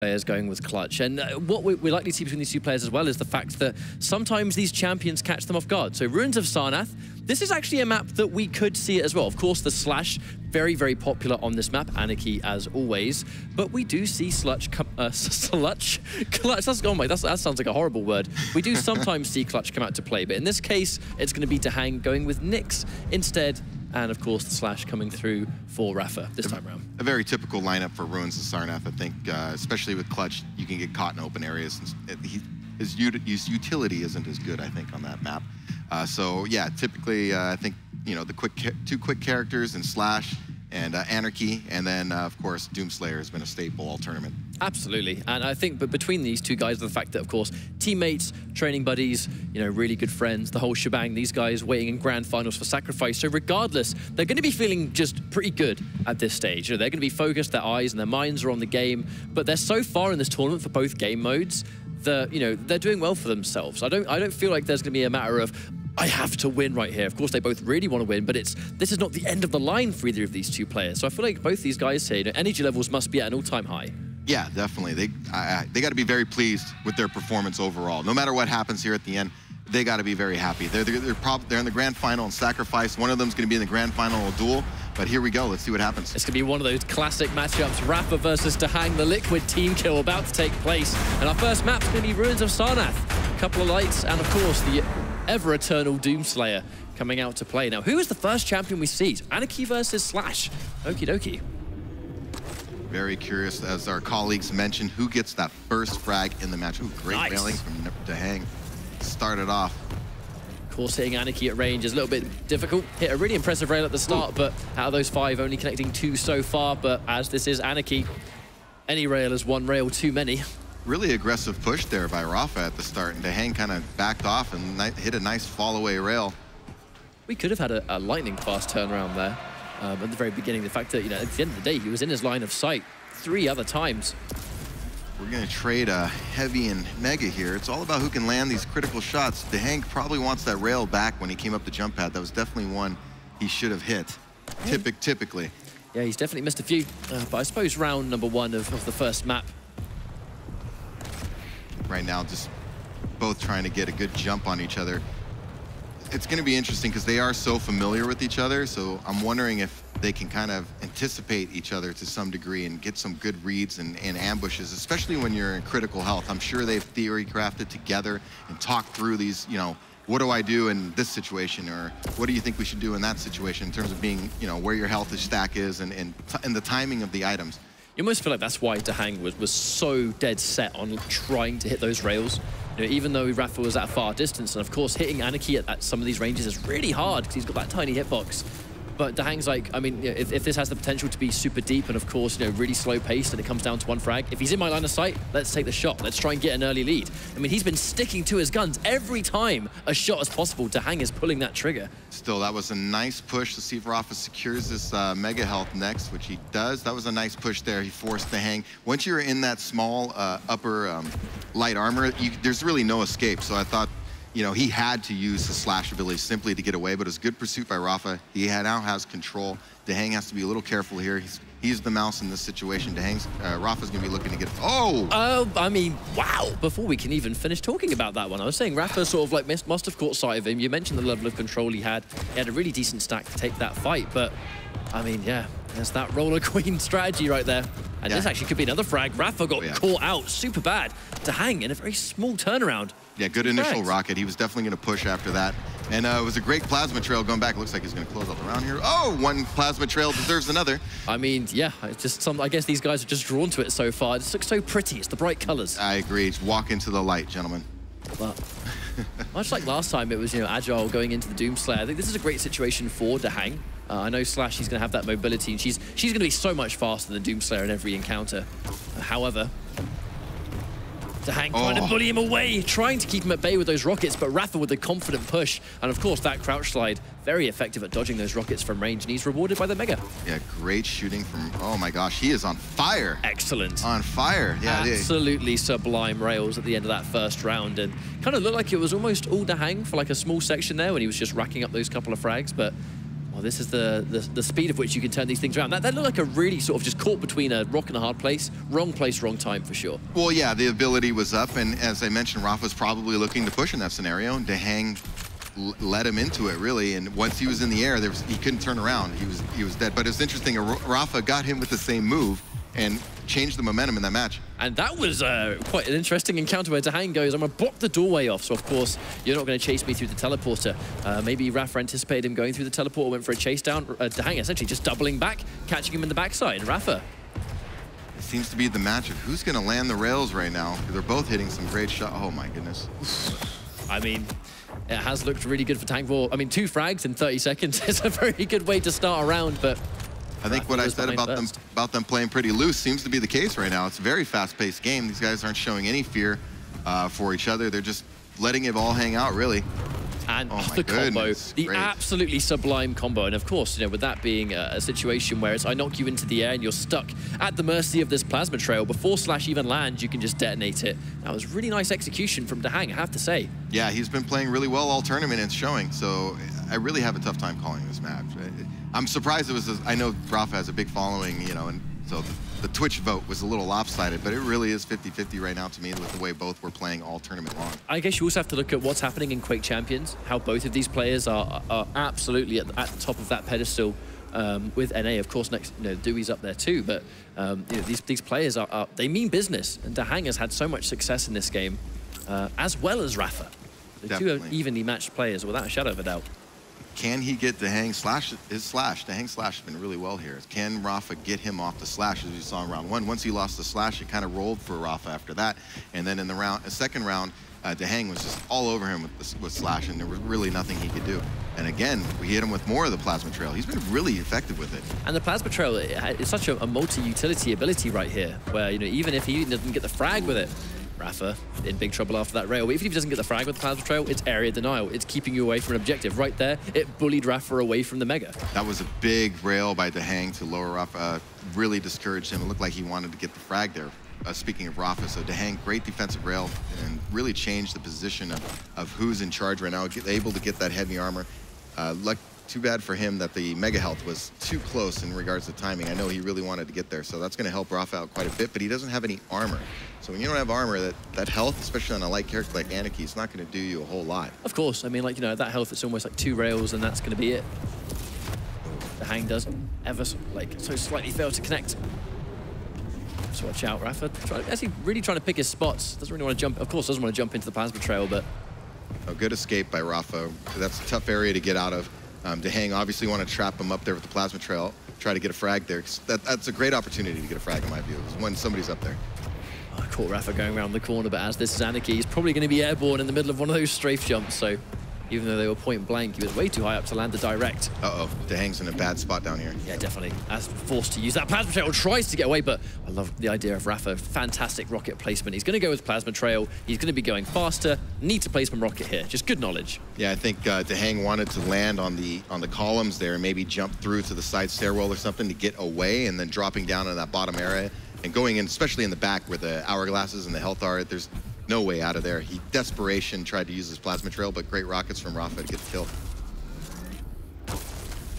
players going with clutch, and what we're likely to see between these two players as well is the fact that sometimes these champions catch them off guard. So Ruins of Sarnath, this is actually a map that we could see it as well. Of course, the Slash, very, very popular on this map, Anarchy as always, but we do see Clutch, that sounds like a horrible word. We do sometimes see Clutch come out to play, but in this case, it's going to be DaHanG going with Nyx instead, and of course the Slash coming through for rapha this time around. A very typical lineup for Ruins of Sarnath, I think, especially with Clutch, you can get caught in open areas. His utility isn't as good, I think, on that map. So yeah, typically I think, you know, the two quick characters in Slash and Anarchy, and then of course Doomslayer has been a staple all tournament. Absolutely, and I think but between these two guys, the fact that of course teammates, training buddies, you know, really good friends, the whole shebang, these guys waiting in grand finals for Sacrifice, so regardless, they're going to be feeling just pretty good at this stage. You know, they're going to be focused, their eyes and their minds are on the game, but they're so far in this tournament for both game modes that, you know, they're doing well for themselves. I don't feel like there's going to be a matter of I have to win right here. Of course, they both really want to win, but this is not the end of the line for either of these two players. So I feel like both these guys here, you know, energy levels must be at an all-time high. Yeah, definitely. They got to be very pleased with their performance overall. No matter what happens here at the end, they got to be very happy. They're in the grand final in Sacrifice. One of them's going to be in the grand final in Duel. But here we go. Let's see what happens. It's going to be one of those classic matchups. rapha versus DaHanG, the Liquid team kill about to take place. And our first map's going to be Ruins of Sarnath. A couple of lights, and of course, the ever-eternal Doomslayer coming out to play. Now, who is the first champion we see? Anarchy versus Slash. Okie dokie. Very curious, as our colleagues mentioned, who gets that first frag in the match. Ooh, great railing from DaHanG. Started off. Of course, hitting Anarchy at range is a little bit difficult. Hit a really impressive rail at the start, but out of those 5, only connecting 2 so far. But as this is Anarchy, any rail is one rail too many. Really aggressive push there by rapha at the start, and DaHanG kind of backed off and hit a nice fall-away rail. We could have had a lightning-fast turnaround there at the very beginning. The fact that, you know, at the end of the day, he was in his line of sight 3 other times. We're going to trade Heavy and Mega here. It's all about who can land these critical shots. DaHanG probably wants that rail back when he came up the jump pad. That was definitely one he should have hit, typically. Yeah, he's definitely missed a few. But I suppose round number 1 of the first map. Right now, just both trying to get a good jump on each other. It's going to be interesting because they are so familiar with each other, so I'm wondering if they can kind of anticipate each other to some degree and get some good reads and ambushes, especially when you're in critical health. I'm sure they've theory crafted together and talked through these, you know, what do I do in this situation, or what do you think we should do in that situation in terms of being, you know, where your health stack is and the timing of the items. You almost feel like that's why DaHanG was so dead set on trying to hit those rails. You know, even though rapha was at a far distance, and of course hitting Anarchy at some of these ranges is really hard because he's got that tiny hitbox. But DaHanG's like, I mean, you know, if this has the potential to be super deep and of course, you know, really slow paced and it comes down to 1 frag, if he's in my line of sight, let's take the shot. Let's try and get an early lead. I mean, he's been sticking to his guns every time a shot is possible. DaHanG is pulling that trigger. Still, that was a nice push to see if rapha secures this Mega Health next, which he does. That was a nice push there. He forced DaHanG. Once you're in that small upper light armor, there's really no escape. So I thought, you know, he had to use his Slash ability simply to get away, but it was good pursuit by rapha. He now has control. DaHanG has to be a little careful here. He's the mouse in this situation. rapha's gonna be looking to get, I mean, wow. Before we can even finish talking about that one, I was saying rapha sort of like must have caught sight of him. You mentioned the level of control he had. He had a really decent stack to take that fight, but I mean, yeah, there's that roller queen strategy right there. And this actually could be another frag. rapha got caught out super bad. DaHanG in a very small turnaround. Yeah, good initial rocket. He was definitely going to push after that. And it was a great plasma trail going back. Looks like he's going to close out the round here. Oh, one plasma trail deserves another. I mean, yeah, it's just I guess these guys are just drawn to it so far. It looks so pretty. It's the bright colors. I agree. Walk into the light, gentlemen. But much like last time, it was, you know, Agile going into the Doomslayer. I think this is a great situation for DaHanG. I know Slash, he's going to have that mobility, and she's going to be so much faster than Doomslayer in every encounter. However, DaHanG trying to bully him away, trying to keep him at bay with those rockets, but rapha with a confident push. And of course, that crouch slide, very effective at dodging those rockets from range, and he's rewarded by the Mega. Yeah, great shooting from, oh my gosh, he is on fire. Excellent. On fire, yeah. Absolutely sublime rails at the end of that first round, and kind of looked like it was almost all DaHanG for like a small section there when he was just racking up those couple of frags, but Well, this is the speed of which you can turn these things around. That looked like a really sort of just caught between a rock and a hard place, wrong time for sure. Well, yeah, the ability was up, and as I mentioned, Rapha's probably looking to push in that scenario, and DaHanG led him into it, really, and once he was in the air, he couldn't turn around. He was dead. But it's interesting, Rapha got him with the same move and changed the momentum in that match. And that was quite an interesting encounter where DaHanG goes, I'm going to block the doorway off, so of course you're not going to chase me through the teleporter. Maybe Rapha anticipated him going through the teleporter, went for a chase down. DaHanG essentially just doubling back, catching him in the backside. Rapha. It seems to be the match of who's going to land the rails right now. They're both hitting some great shots. Oh my goodness. I mean, it has looked really good for DaHanG. I mean, 2 frags in 30 seconds is a very good way to start a round, but I think what I said about them playing pretty loose seems to be the case right now. It's a very fast-paced game. These guys aren't showing any fear for each other. They're just letting it all hang out, really. And the combo, the absolutely sublime combo. And of course, you know, with that being a situation where it's I knock you into the air and you're stuck at the mercy of this plasma trail, before Slash even lands, you can just detonate it. That was really nice execution from DaHanG, I have to say. Yeah, he's been playing really well all tournament and it's showing. So I really have a tough time calling this match. I'm surprised it was, I know Rapha has a big following, you know, and so the Twitch vote was a little lopsided, but it really is 50-50 right now to me with the way both were playing all tournament long. I guess you also have to look at what's happening in Quake Champions, how both of these players are absolutely at the top of that pedestal with NA. Of course, next, you know, Dewey's up there too, but you know, these players they mean business, and DaHanG has had so much success in this game, as well as Rapha. The two are evenly matched players, without a shadow of a doubt. Can he get DaHanG slash? DaHanG slash has been really well here. Can Rapha get him off the slash, as you saw in round 1? Once he lost the slash, it kind of rolled for Rapha after that. And then in the second round, DaHanG was just all over him with slash, and there was really nothing he could do. And again, we hit him with more of the plasma trail. He's been really effective with it. And the plasma trail is such a multi-utility ability right here, where, you know, even if he doesn't get the frag with it, Rapha in big trouble after that rail. But even if he doesn't get the frag with the plasma trail, it's area denial. It's keeping you away from an objective. Right there, it bullied Rapha away from the mega. That was a big rail by DaHanG to lower Rapha. Really discouraged him. It looked like he wanted to get the frag there. Speaking of Rapha, so DaHanG, great defensive rail and really changed the position of who's in charge right now. Able to get that heavy armor. Too bad for him that the mega health was too close in regards to timing. I know he really wanted to get there, so that's going to help Rapha out quite a bit, but he doesn't have any armor. So when you don't have armor, that health, especially on a light character like Anarchy, it's not going to do you a whole lot. Of course. I mean, like, you know, that health, it's almost like 2 rails, and that's going to be it. DaHanG does ever, like, so slightly fail to connect. So watch out, Rapha. Actually really trying to pick his spots. Doesn't really want to jump, of course, doesn't want to jump into the plasma trail, but... A good escape by Rapha. That's a tough area to get out of. DaHanG obviously want to trap him up there with the plasma trail, try to get a frag there. That's a great opportunity to get a frag in my view, when somebody's up there. I caught Rapha going around the corner, but as this is Anarchy, he's probably going to be airborne in the middle of one of those strafe jumps, so even though they were point blank, he was way too high up to land the direct. Uh-oh, DaHanG's in a bad spot down here. Yeah, definitely. As forced to use that plasma trail, tries to get away, but I love the idea of Rapha. Fantastic rocket placement. He's going to go with plasma trail. He's going to be going faster. Need to place some rocket here. Just good knowledge. Yeah, I think DaHanG wanted to land on the columns there and maybe jump through to the side stairwell or something to get away, and then dropping down in that bottom area and going in, especially in the back where the hourglasses and the health are. There's no way out of there. He desperation tried to use his plasma trail, but great rockets from Rapha to get the kill.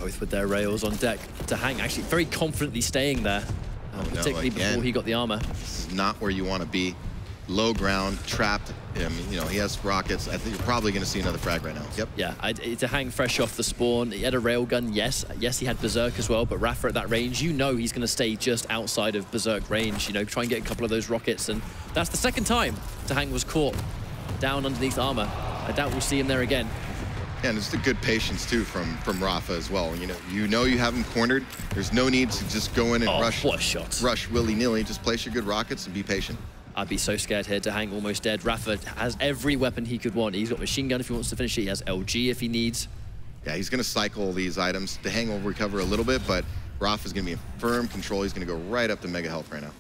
Both with their rails on deck. DaHanG actually very confidently staying there, particularly before he got the armor. This is not where you want to be. Low ground, trapped. You know, he has rockets. I think you're probably going to see another frag right now. Yep. Yeah, DaHanG fresh off the spawn. He had a railgun, yes. Yes, he had Berserk as well, but Rapha at that range, you know he's going to stay just outside of Berserk range, you know, try and get a couple of those rockets, and that's the second time DaHanG was caught down underneath armor. I doubt we'll see him there again. Yeah, and it's a good patience, too, from Rapha as well. You know you have him cornered. There's no need to just go in and rush willy-nilly. Just place your good rockets and be patient. I'd be so scared here. DaHanG almost dead. Rapha has every weapon he could want. He's got machine gun if he wants to finish it. He has LG if he needs. Yeah, he's going to cycle these items. DaHanG will recover a little bit, but Rapha's going to be in firm control. He's going to go right up to mega health right now.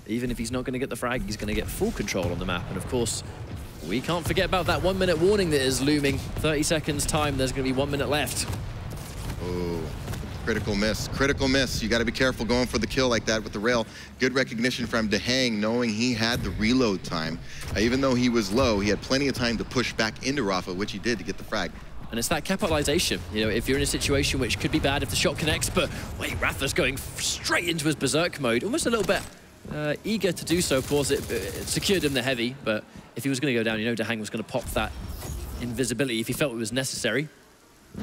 Even if he's not going to get the frag, he's going to get full control on the map. And of course, we can't forget about that 1 minute warning that is looming. 30 seconds time, there's going to be 1 minute left. Oh, critical miss, critical miss. You got to be careful going for the kill like that with the rail. Good recognition from DaHanG, knowing he had the reload time. Even though he was low, he had plenty of time to push back into Rapha, which he did to get the frag. And it's that capitalization. You know, if you're in a situation which could be bad if the shot connects, but wait, rapha's going straight into his berserk mode, almost a little bit eager to do so. Of course, it secured him the heavy, but if he was going to go down, you know, DaHanG was going to pop that invisibility if he felt it was necessary.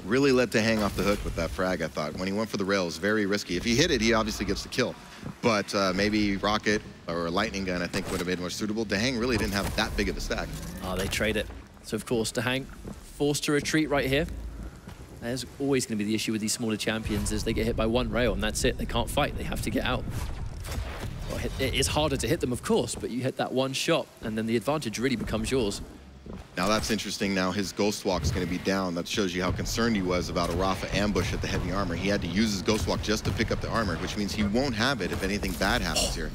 Really let DaHanG off the hook with that frag, I thought. When he went for the rail, it was very risky. If he hit it, he obviously gets the kill. But maybe rocket or a lightning gun, I think, would have been more suitable. DaHanG really didn't have that big of a stack. Oh, they trade it. So, of course, DaHanG forced to retreat right here. There's always going to be the issue with these smaller champions is they get hit by one rail and that's it. They can't fight. They have to get out. Well, it is harder to hit them, of course, but you hit that one shot and then the advantage really becomes yours. Now that's interesting. Now his Ghost Walk is going to be down. That shows you how concerned he was about a rapha ambush at the heavy armor. He had to use his Ghost Walk just to pick up the armor, which means he won't have it if anything bad happens here.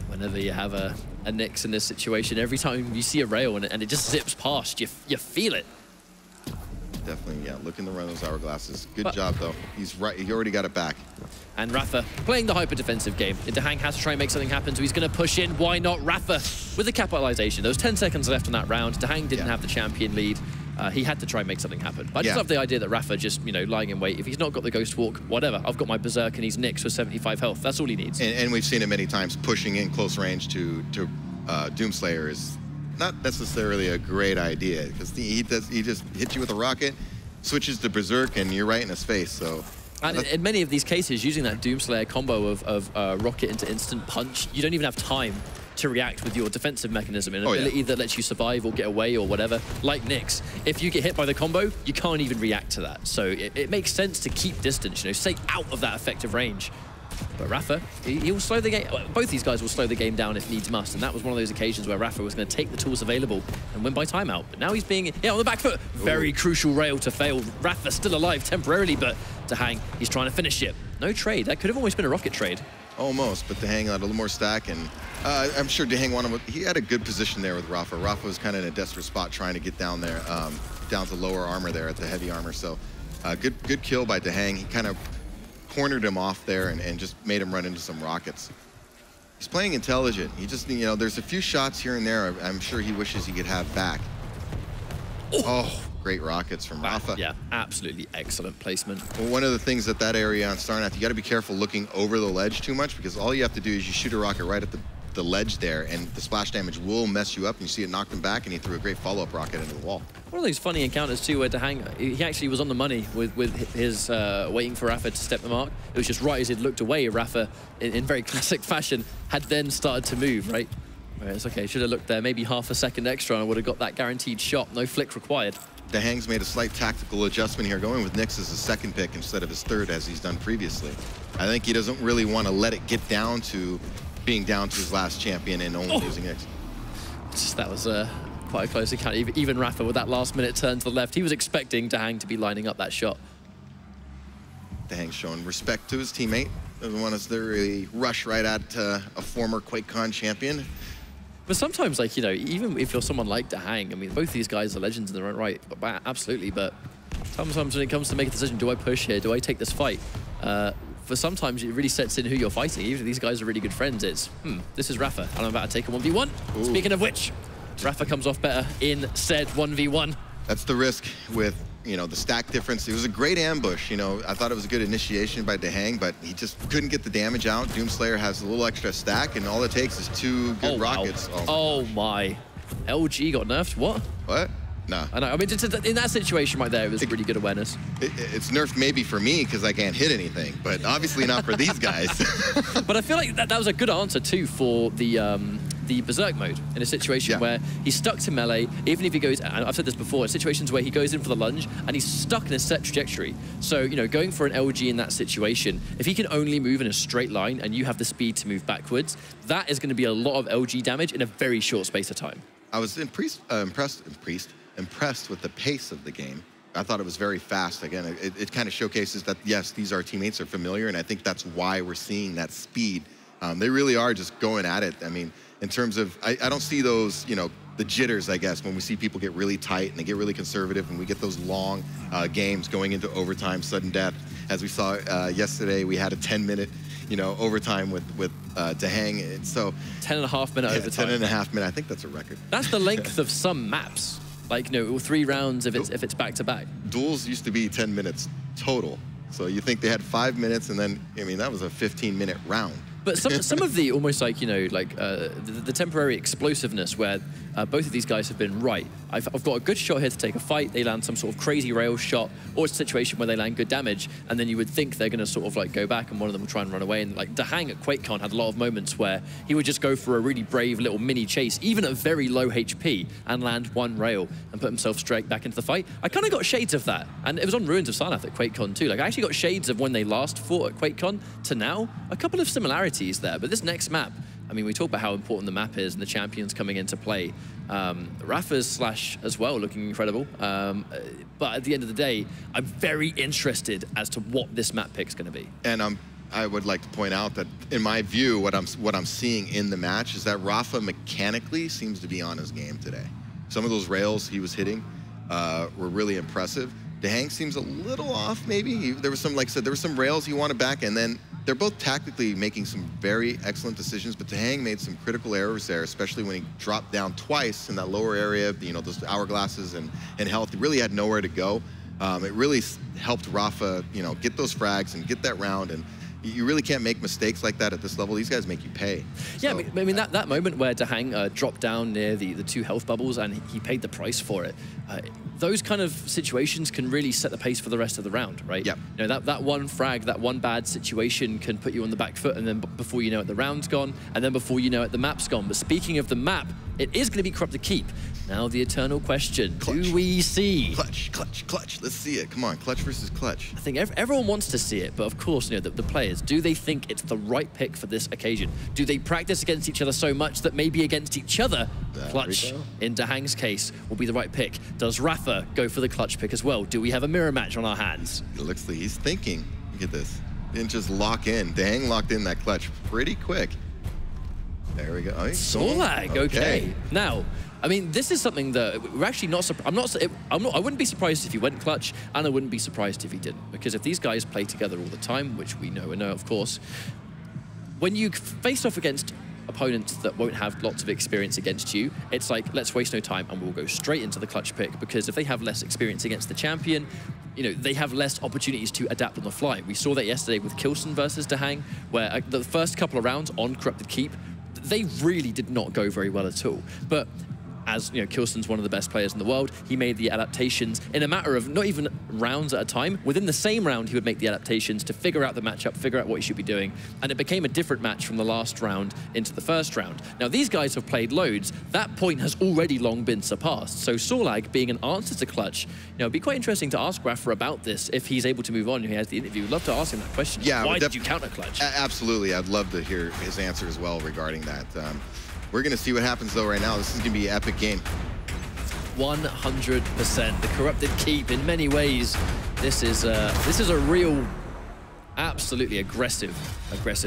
Whenever you have a Nyx in this situation, every time you see a rail and it just zips past, you feel it. Definitely, yeah. Looking to run those hourglasses. Good job, though. He's right. He already got it back. And rapha playing the hyper-defensive game. DaHanG has to try and make something happen, so he's going to push in. Why not rapha with the capitalization? There was 10 seconds left on that round. DaHanG didn't have the champion lead. He had to try and make something happen. But I just love the idea that rapha just, you know, lying in wait. If he's not got the Ghost Walk, whatever. I've got my Berserk and he's Nyx with 75 health. That's all he needs. And we've seen it many times. Pushing in close range to Doomslayer is not necessarily a great idea because he just hits you with a rocket, switches to Berserk, and you're right in his face. So. And in many of these cases, using that Doomslayer combo of rocket into instant punch, you don't even have time to react with your defensive mechanism, an ability that lets you survive or get away or whatever. Like Nyx, if you get hit by the combo, you can't even react to that. So it makes sense to keep distance, you know, stay out of that effective range. But rapha, he will slow the game. Both these guys will slow the game down if needs must, and that was one of those occasions where rapha was going to take the tools available and win by timeout. But now he's being on the back foot. Very crucial rail to fail. rapha still alive temporarily, but DaHanG, he's trying to finish it. No trade. That could have almost been a rocket trade. Almost, but DaHanG had a little more stack, and I'm sure DaHanG wanted. He had a good position there with rapha. rapha was kind of in a desperate spot trying to get down there, down to lower armor there at the heavy armor. So good kill by DaHanG. He kind of cornered him off there and just made him run into some rockets. He's playing intelligent. He just, you know, there's a few shots here and there I'm sure he wishes he could have back. Oh, great rockets from rapha. Yeah, absolutely excellent placement. Well, one of the things at that area on Starnath, you got to be careful looking over the ledge too much because all you have to do is you shoot a rocket right at the ledge there and the splash damage will mess you up and you see it knocked him back and he threw a great follow-up rocket into the wall. One of those funny encounters too where DaHanG, he actually was on the money with his waiting for rapha to step the mark. It was just right as he'd looked away, rapha in very classic fashion had then started to move, right? It's okay, should have looked there, maybe half a second extra and I would have got that guaranteed shot, no flick required. DaHanG's made a slight tactical adjustment here, going with Nyx as his second pick instead of his third as he's done previously. I think he doesn't really want to let it get down to being down to his last champion and only using Nyx. That was quite a close encounter. Even rapha with that last minute turn to the left, he was expecting DaHanG to be lining up that shot. DaHanG showing respect to his teammate. Doesn't want us to really rush right at a former QuakeCon champion. But sometimes, like, you know, even if you're someone like DaHanG, I mean, both these guys are legends in their own right, absolutely, but sometimes when it comes to make a decision, do I push here, do I take this fight? For sometimes it really sets in who you're fighting. Even if these guys are really good friends, it's, this is rapha, and I'm about to take a 1v1. Ooh. Speaking of which, rapha comes off better in said 1v1. That's the risk with, you know, the stack difference. It was a great ambush, you know. I thought it was a good initiation by DaHanG, but he just couldn't get the damage out. Doomslayer has a little extra stack, and all it takes is two good rockets. Wow. Oh my. LG got nerfed? What? What? No. I know. I mean, in that situation right there, it was really good awareness. It's nerfed maybe for me because I can't hit anything, but obviously not for these guys. But I feel like that was a good answer too for the Berserk mode in a situation where he's stuck to melee, even if he goes, and I've said this before, in situations where he goes in for the lunge and he's stuck in a set trajectory. So, you know, going for an LG in that situation, if he can only move in a straight line and you have the speed to move backwards, that is going to be a lot of LG damage in a very short space of time. I was impressed with the pace of the game. I thought it was very fast. Again, it kind of showcases that, yes, these our teammates are familiar, and I think that's why we're seeing that speed. They really are just going at it. I mean, in terms of, I don't see those, you know, the jitters, I guess, when we see people get really tight and they get really conservative and we get those long games going into overtime, sudden death. As we saw yesterday, we had a 10-minute, you know, overtime with DaHanG. So 10.5 minute overtime. 10.5 minutes. I think that's a record. That's the length of some maps. Like, you know, 3 rounds if it's back-to-back. Duels used to be 10 minutes total. So you think they had 5 minutes, and then, I mean, that was a 15-minute round. But some of the almost like, you know, like the temporary explosiveness where both of these guys have been right. I've got a good shot here to take a fight. They land some sort of crazy rail shot, or it's a situation where they land good damage, and then you would think they're going to sort of like go back and one of them will try and run away. And like DaHanG at QuakeCon had a lot of moments where he would just go for a really brave little mini chase, even at very low HP, and land 1 rail and put himself straight back into the fight. I kind of got shades of that, and it was on Ruins of Sarnath at QuakeCon too. Like I actually got shades of when they last fought at QuakeCon to now. A couple of similarities there, but this next map, I mean, we talk about how important the map is and the champions coming into play. Rapha's Slash as well, looking incredible. But at the end of the day, I'm very interested as to what this map pick's going to be. And I would like to point out that, in my view, what I'm seeing in the match is that Rapha mechanically seems to be on his game today. Some of those rails he was hitting were really impressive. DaHanG seems a little off, maybe. There was some, like I said, there were some rails he wanted back, and then they're both tactically making some very excellent decisions, but DaHanG made some critical errors there, especially when he dropped down twice in that lower area, you know, those hourglasses and health. He really had nowhere to go. It really helped Rapha, you know, get those frags and get that round, and you really can't make mistakes like that at this level. These guys make you pay. Yeah, so, I mean that moment where DaHanG dropped down near the 2 health bubbles and he paid the price for it, those kind of situations can really set the pace for the rest of the round, right? Yeah. You know, that one frag, that one bad situation can put you on the back foot, and then before you know it, the round's gone, and then before you know it, the map's gone. But speaking of the map, it is going to be Corrupted Keep. Now the eternal question, clutch. Do we see? Clutch, clutch, clutch. Let's see it. Come on, clutch versus clutch. I think everyone wants to see it, but of course, you know, the players, do they think it's the right pick for this occasion? Do they practice against each other so much that maybe against each other, clutch, in DaHanG's case, will be the right pick? Does Rapha go for the clutch pick as well? Do we have a mirror match on our hands? It looks like he's thinking. Look at this. Didn't just lock in. DaHanG locked in that clutch pretty quick. There we go. Oh, Solag, okay. Now, I mean, this is something that we're actually not. I wouldn't be surprised if he went clutch, and I wouldn't be surprised if he didn't, because if these guys play together all the time, which we know, of course, when you face off against opponents that won't have lots of experience against you, it's like, let's waste no time and we'll go straight into the clutch pick, because if they have less experience against the champion, you know, they have less opportunities to adapt on the fly. We saw that yesterday with Kilson versus DaHanG, where the first couple of rounds on Corrupted Keep, they really did not go very well at all. But as you know, Kilson's one of the best players in the world. He made the adaptations in a matter of not even rounds at a time. Within the same round, he would make the adaptations to figure out the matchup, figure out what he should be doing, and it became a different match from the last round into the first round. Now, these guys have played loads. That point has already long been surpassed. So Solag being an answer to clutch, you know, it'd be quite interesting to ask Rapha about this if he's able to move on. He has the interview. We'd love to ask him that question. Yeah, why did you counter clutch? Absolutely, I'd love to hear his answer as well regarding that. We're going to see what happens, though, right now. This is going to be an epic game. 100%. The Corrupted Keep, in many ways, this is a real, absolutely aggressive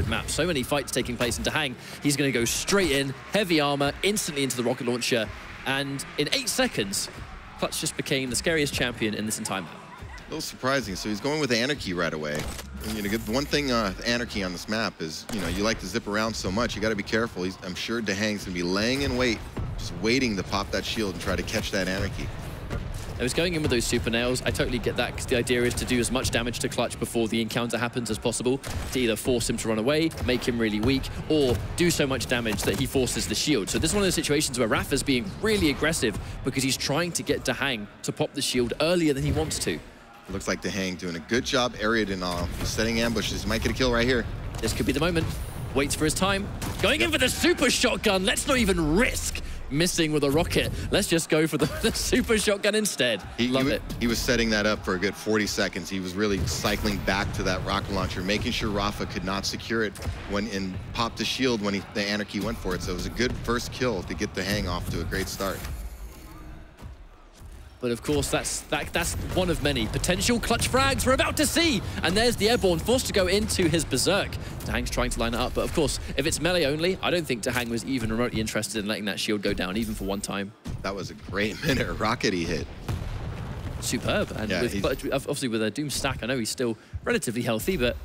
map. So many fights taking place in DaHanG. He's going to go straight in, heavy armor, instantly into the rocket launcher, and in 8 seconds, Clutch just became the scariest champion in this entire map. A little surprising. So he's going with Anarchy right away. And, you know, the one thing Anarchy on this map is, you know, you like to zip around so much, you got to be careful. I'm sure DaHanG's going to be laying in wait, just waiting to pop that shield and try to catch that Anarchy. I was going in with those super nails. I totally get that, because the idea is to do as much damage to Clutch before the encounter happens as possible, to either force him to run away, make him really weak, or do so much damage that he forces the shield. So this is one of those situations where Rapha's being really aggressive because he's trying to get DaHanG to pop the shield earlier than he wants to. Looks like DaHanG doing a good job area denial. He's setting ambushes. He might get a kill right here. This could be the moment. Waits for his time. Going in for the super shotgun. Let's not even risk missing with a rocket. Let's just go for the super shotgun instead. Love it. He was setting that up for a good 40 seconds. He was really cycling back to that rocket launcher, making sure Rapha could not secure it and popped the shield when the Anarchy went for it. So it was a good first kill to get DaHanG off to a great start. But of course, that's one of many potential clutch frags we're about to see. And there's the airborne, forced to go into his berserk. DaHanG's trying to line it up, but of course, if it's melee only, I don't think DaHanG was even remotely interested in letting that shield go down, even for one time. That was a great minute rocket he hit. Superb. And yeah, obviously with a Doom stack, I know he's still relatively healthy, but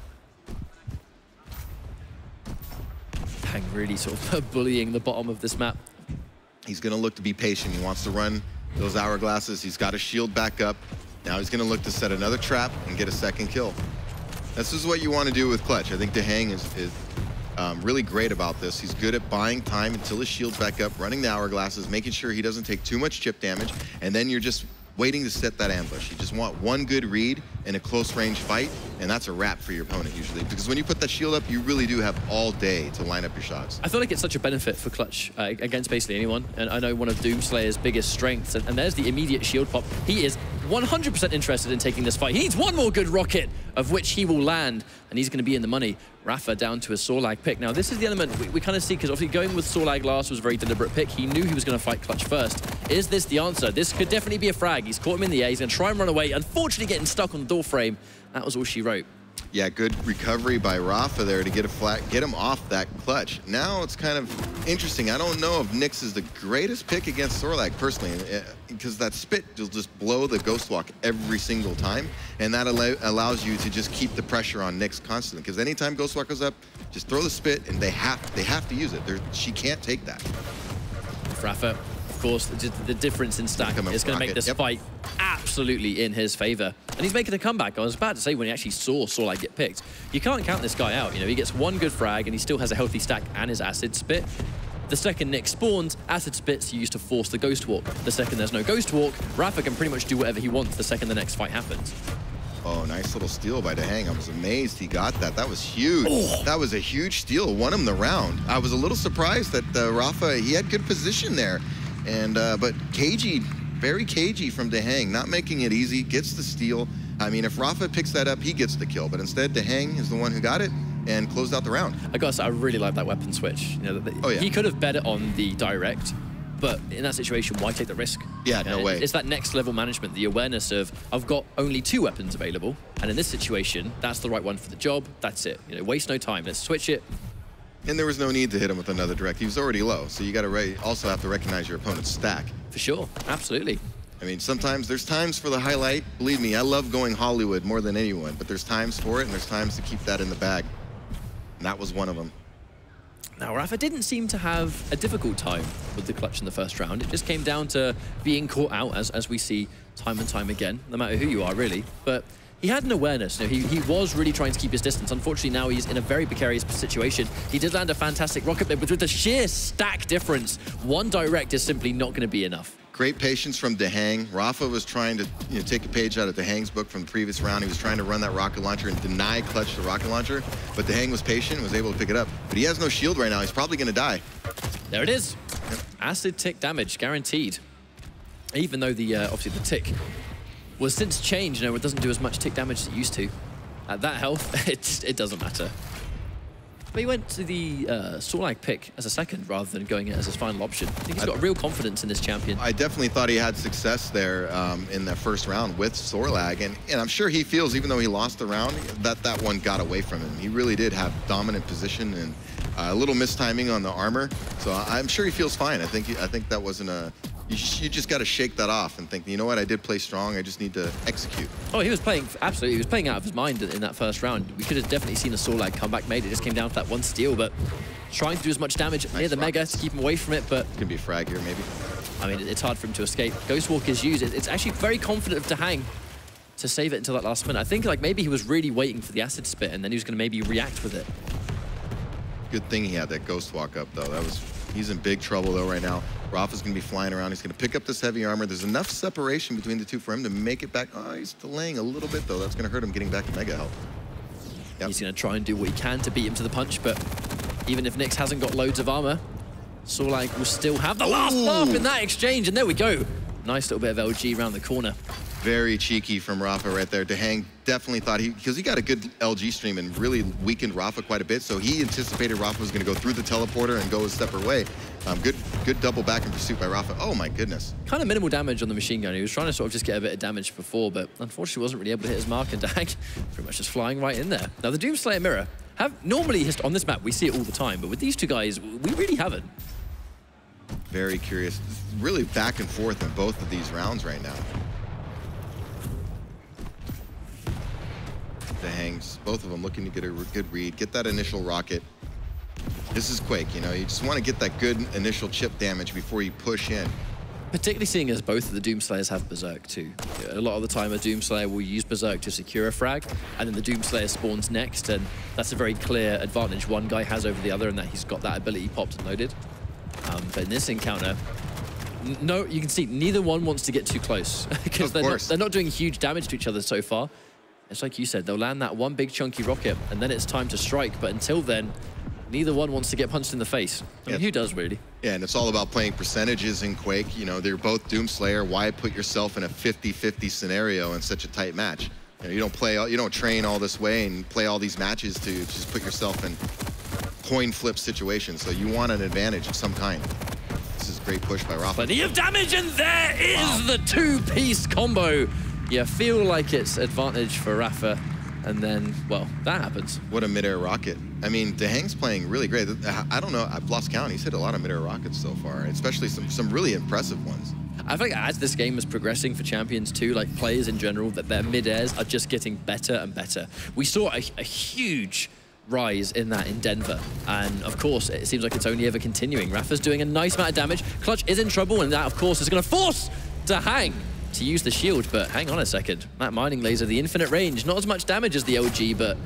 DaHanG really sort of bullying the bottom of this map. He's going to look to be patient. He wants to run those hourglasses. He's got his shield back up. Now he's going to look to set another trap and get a second kill. This is what you want to do with Clutch. I think DaHanG is really great about this. He's good at buying time until his shield's back up, running the hourglasses, making sure he doesn't take too much chip damage, and then you're just waiting to set that ambush. You just want one good read in a close range fight, and that's a wrap for your opponent usually. Because when you put that shield up, you really do have all day to line up your shots. I feel like it's such a benefit for Clutch against basically anyone. And I know one of Doomslayer's biggest strengths, and there's the immediate shield pop. He is 100% interested in taking this fight. He needs one more good rocket, of which he will land, and he's going to be in the money. Rapha down to a Sorlag pick. Now, this is the element we kind of see, because obviously going with Sorlag last was a very deliberate pick. He knew he was going to fight Clutch first. Is this the answer? This could definitely be a frag. He's caught him in the air. He's going to try and run away. Unfortunately, getting stuck on the door frame. That was all she wrote. Yeah, good recovery by Rapha there to get a flat, get him off that Clutch. Now it's kind of interesting. I don't know if Nyx is the greatest pick against Sorlag personally, because that spit will just blow the Ghost Walk every single time, and that allows you to just keep the pressure on Nyx constantly. Because anytime Ghost Walk goes up, just throw the spit, and they have to use it. She can't take that. Rapha, of course, the difference in stack is going to make this fight absolutely in his favor. And he's making a comeback. I was about to say, when he actually saw Sorlag get picked, you can't count this guy out. You know, he gets one good frag and he still has a healthy stack and his acid spit. The second Nyx spawns, acid spit's used to force the Ghost Walk. The second there's no Ghost Walk, Rapha can pretty much do whatever he wants the second the next fight happens. Oh, nice little steal by DaHanG. I was amazed he got that. That was huge. Oh. That was a huge steal. Won him the round. I was a little surprised that Rapha, he had good position there. And but cagey, very cagey from DaHanG, not making it easy, gets the steal. I mean, if Rapha picks that up, he gets the kill. But instead, DaHanG is the one who got it and closed out the round. I gotta say, I really like that weapon switch. You know, oh, yeah. He could have bet it on the direct, but in that situation, why take the risk? Yeah, no way. It's that next level management, the awareness of, I've got only 2 weapons available, and in this situation, that's the right one for the job. That's it. You know, waste no time. Let's switch it. And there was no need to hit him with another direct. He was already low, so you got to also have to recognize your opponent's stack. For sure, absolutely. I mean, sometimes there's times for the highlight. Believe me, I love going Hollywood more than anyone, but there's times for it, and there's times to keep that in the bag. And that was one of them. Now, Rapha didn't seem to have a difficult time with the Clutch in the first round. It just came down to being caught out, as we see time and time again, no matter who you are, really. But he had an awareness. You know, he was really trying to keep his distance. Unfortunately, now he's in a very precarious situation. He did land a fantastic rocket blade, but with the sheer stack difference, one direct is simply not going to be enough. Great patience from DaHanG. Rapha was trying to take a page out of DaHanG's book from the previous round. He was trying to run that rocket launcher and deny Clutch the rocket launcher, but DaHanG was patient and was able to pick it up. But he has no shield right now. He's probably going to die. There it is. Yep. Acid tick damage, guaranteed. Even though the obviously the tick was since changed, you know, it doesn't do as much tick damage as it used to. At that health, it doesn't matter. But he went to the Sorlag pick as a second rather than going it as his final option. I think he's got real confidence in this champion. I definitely thought he had success there in that first round with Sorlag, and I'm sure he feels, even though he lost the round, that one got away from him. He really did have dominant position and a little mistiming on the armor, so I'm sure he feels fine. I think that wasn't a... You just got to shake that off and think, you know what, I did play strong, I just need to execute. Oh, he was playing, absolutely, he was playing out of his mind in that first round. We could have definitely seen a Sorlag comeback made. It just came down to that one steal, but trying to do as much damage near the Mega to keep him away from it, but... Could be a frag here, maybe. I mean, it's hard for him to escape. Ghost Walk is used. It's actually very confident of DaHanG to save it until that last minute. I think like maybe he was really waiting for the acid spit and then he was going to maybe react with it. Good thing he had that Ghost Walk up, though. He's in big trouble, though, right now. Rapha's going to be flying around. He's going to pick up this heavy armor. There's enough separation between the two for him to make it back. Oh, he's delaying a little bit, though. That's going to hurt him getting back to Mega health. Yep. He's going to try and do what he can to beat him to the punch, but even if Nyx hasn't got loads of armor, Sorlag will still have the last laugh in that exchange, and there we go. Nice little bit of LG around the corner. Very cheeky from Rapha right there. DaHanG definitely thought because he got a good LG stream and really weakened Rapha quite a bit, so he anticipated Rapha was going to go through the teleporter and go a separate way. Good double back in pursuit by Rapha. Oh my goodness. Kind of minimal damage on the machine gun. He was trying to sort of just get a bit of damage before, but unfortunately wasn't really able to hit his mark, and DaHanG pretty much just flying right in there. Now the Doomslayer mirror, normally on this map we see it all the time, but with these two guys, we really haven't. Very curious. Really back and forth in both of these rounds right now. DaHanG's, both of them looking to get a good read, get that initial rocket. This is Quake, you know, you just want to get that good initial chip damage before you push in. particularly seeing as both of the Doomslayers have Berserk too. A lot of the time a Doomslayer will use Berserk to secure a frag, and then the Doomslayer spawns next, and that's a very clear advantage one guy has over the other, and that he's got that ability popped and loaded. But in this encounter, no, you can see neither one wants to get too close because they're not doing huge damage to each other so far. It's like you said, they'll land that one big chunky rocket, and then it's time to strike. But until then, neither one wants to get punched in the face. I mean, who does, really? Yeah, and it's all about playing percentages in Quake. You know, they're both Doomslayer. Why put yourself in a 50-50 scenario in such a tight match? You know, you don't train all this way and play all these matches to just put yourself in coin flip situations. So you want an advantage of some kind. This is great push by rapha. Plenty of damage, and there is the two-piece combo. You feel like it's advantage for rapha, and then, well, that happens. What a mid-air rocket. I mean, DaHanG's playing really great. I don't know, I've lost count. He's hit a lot of mid-air rockets so far, especially some really impressive ones. I think as this game is progressing for Champions too, like players in general, that their mid-airs are just getting better and better. We saw a huge rise in that in Denver, and of course it seems like it's only ever continuing. rapha's doing a nice amount of damage. Clutch is in trouble, and that of course is going to force DaHanG to use the shield. But hang on a second, that mining laser, the infinite range, not as much damage as the OG, but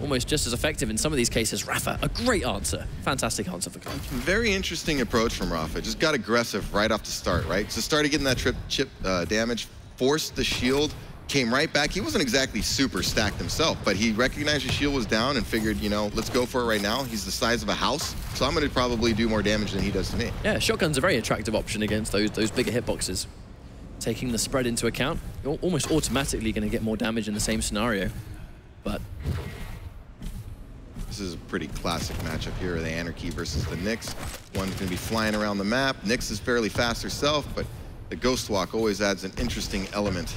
almost just as effective in some of these cases. rapha, a great answer, fantastic answer for Clutch. Very interesting approach from rapha. Just got aggressive right off the start, right? So started getting that chip damage, forced the shield, came right back. He wasn't exactly super stacked himself, but he recognized his shield was down and figured, you know, let's go for it right now. He's the size of a house, so I'm going to probably do more damage than he does to me. Yeah, shotgun's a very attractive option against those bigger hitboxes. Taking the spread into account, you're almost automatically going to get more damage in the same scenario. But this is a pretty classic matchup here, the Anarchy versus the Nyx. One's going to be flying around the map. Nyx is fairly fast herself, but the Ghost Walk always adds an interesting element.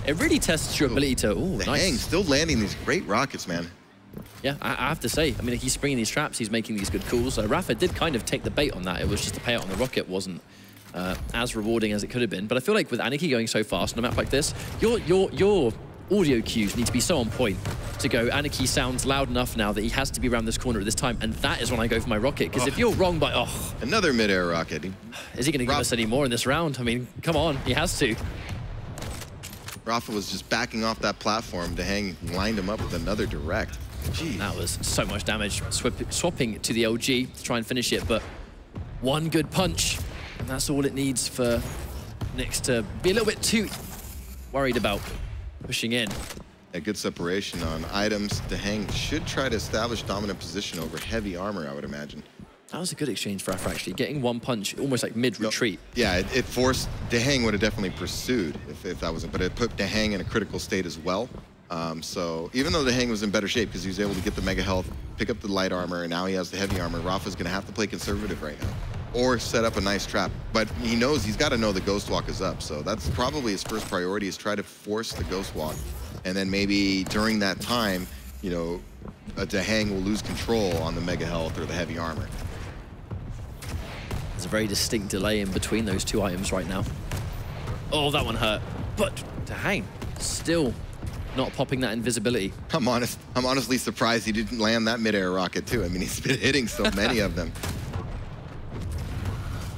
It really tests your ability to, ooh, DaHanG still landing these great rockets, man. Yeah, I have to say, I mean, he's springing these traps, he's making these good calls. rapha did kind of take the bait on that. It was just the payout on the rocket wasn't as rewarding as it could have been. But I feel like with Anarchy going so fast on a map like this, your audio cues need to be so on point to go, Anarchy sounds loud enough now that he has to be around this corner at this time, and that is when I go for my rocket, because if you're wrong by, another mid-air rocket. Is he going to give us any more in this round? I mean, come on, he has to. rapha was just backing off that platform. DaHanG lined him up with another direct. Jeez. That was so much damage. Swapping to the OG to try and finish it, but one good punch, and that's all it needs for Nyx to be a little bit too worried about pushing in. A good separation on items. DaHanG should try to establish dominant position over heavy armor, I would imagine. That was a good exchange for rapha, actually. Getting one punch, almost like mid-retreat. No, yeah, it forced... DaHanG would have definitely pursued if that wasn't... But it put DaHanG in a critical state as well. So even though DaHanG was in better shape because he was able to get the mega health, pick up the light armor, and now he has the heavy armor, rapha's going to have to play conservative right now. Or set up a nice trap. But he knows he's got to know the Ghost Walk is up. So that's probably his first priority, is try to force the Ghost Walk. And then maybe during that time, you know, DaHanG will lose control on the mega health or the heavy armor. There's a very distinct delay in between those two items right now. Oh, that one hurt. But DaHanG still not popping that invisibility. I'm honestly surprised he didn't land that mid-air rocket too. I mean, he's been hitting so many of them.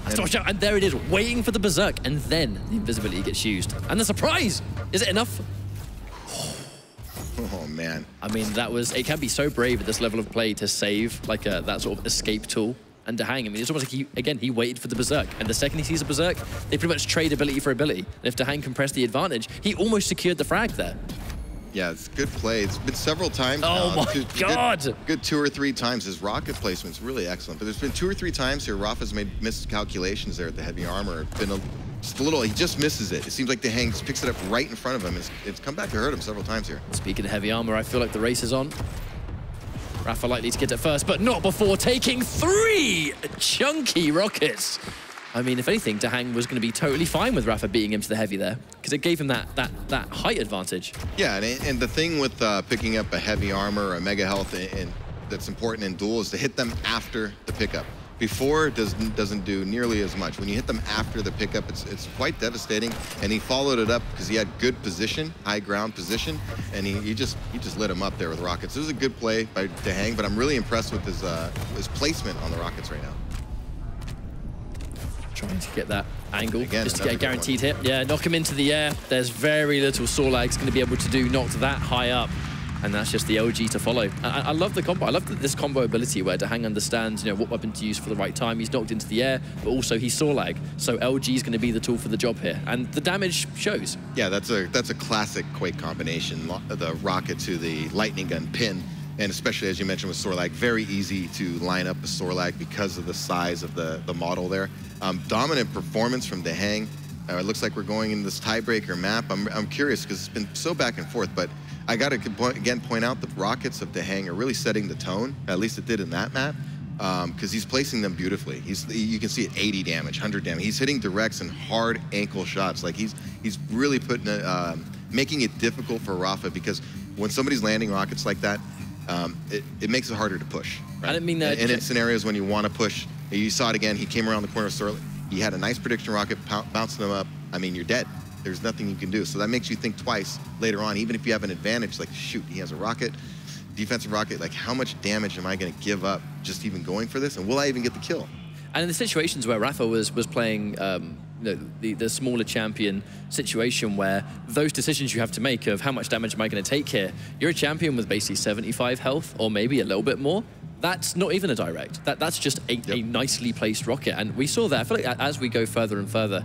And there it is, waiting for the Berserk, and then the invisibility gets used. And the surprise! Is it enough? Oh, man. I mean, it can be so brave at this level of play to save like that sort of escape tool. And DaHanG, I mean, it's almost like he waited for the Berserk. And the second he sees a Berserk, they pretty much trade ability for ability. And if DaHanG can press the advantage, he almost secured the frag there. Yeah, it's good play. It's been several times now. Oh my God! Good 2 or 3 times. His rocket placement's really excellent. But there's been 2 or 3 times here rapha's made miscalculations there at the heavy armor. It's been just a little, he just misses it. It seems like DaHanG just picks it up right in front of him. It's come back to hurt him several times here. Speaking of heavy armor, I feel like the race is on. rapha likely to get it first, but not before taking 3 chunky rockets. I mean, if anything, DaHanG was going to be totally fine with rapha beating him to the heavy there, because it gave him that height advantage. Yeah, and the thing with picking up a heavy armor or a mega health and that's important in duel is to hit them after the pickup. Before, it doesn't do nearly as much. When you hit them after the pickup, it's quite devastating. And he followed it up because he had good position, high ground position, and he just lit him up there with rockets. It was a good play by DaHanG, but I'm really impressed with his placement on the rockets right now. Trying to get that angle, again, just to get a guaranteed hit. Yeah, knock him into the air. There's very little Sorlag's going to be able to do, knocked that high up. And that's just the LG to follow. I love the combo. I love this combo ability where DaHanG understands, you know, what weapon to use for the right time. He's knocked into the air, but also he's Sorlag. So LG is going to be the tool for the job here. And the damage shows. Yeah, that's a classic Quake combination. The rocket to the lightning gun pin. And especially, as you mentioned, with Sorlag, very easy to line up a Sorlag because of the size of the model there. Dominant performance from DaHanG. It looks like we're going in this tiebreaker map. I'm curious because it's been so back and forth, but I got to again point out the rockets of DaHanG are really setting the tone. At least it did in that map, because he's placing them beautifully. You can see it 80 damage, 100 damage. He's hitting directs and hard ankle shots. Like he's really putting making it difficult for Rapha, because when somebody's landing rockets like that, it makes it harder to push. Right? I didn't mean that. And in scenarios when you want to push, you saw it again. He came around the corner of Sorlag. He had a nice prediction rocket, bouncing them up. I mean, you're dead. There's nothing you can do. So that makes you think twice later on, even if you have an advantage, like, shoot, he has a rocket, defensive rocket, like, how much damage am I going to give up just even going for this? And will I even get the kill? And in the situations where Rapha was playing the smaller champion situation, where those decisions you have to make of how much damage am I going to take here, you're a champion with basically 75 health or maybe a little bit more. That's not even a direct. That's just a nicely placed rocket. And we saw that. I feel like as we go further and further,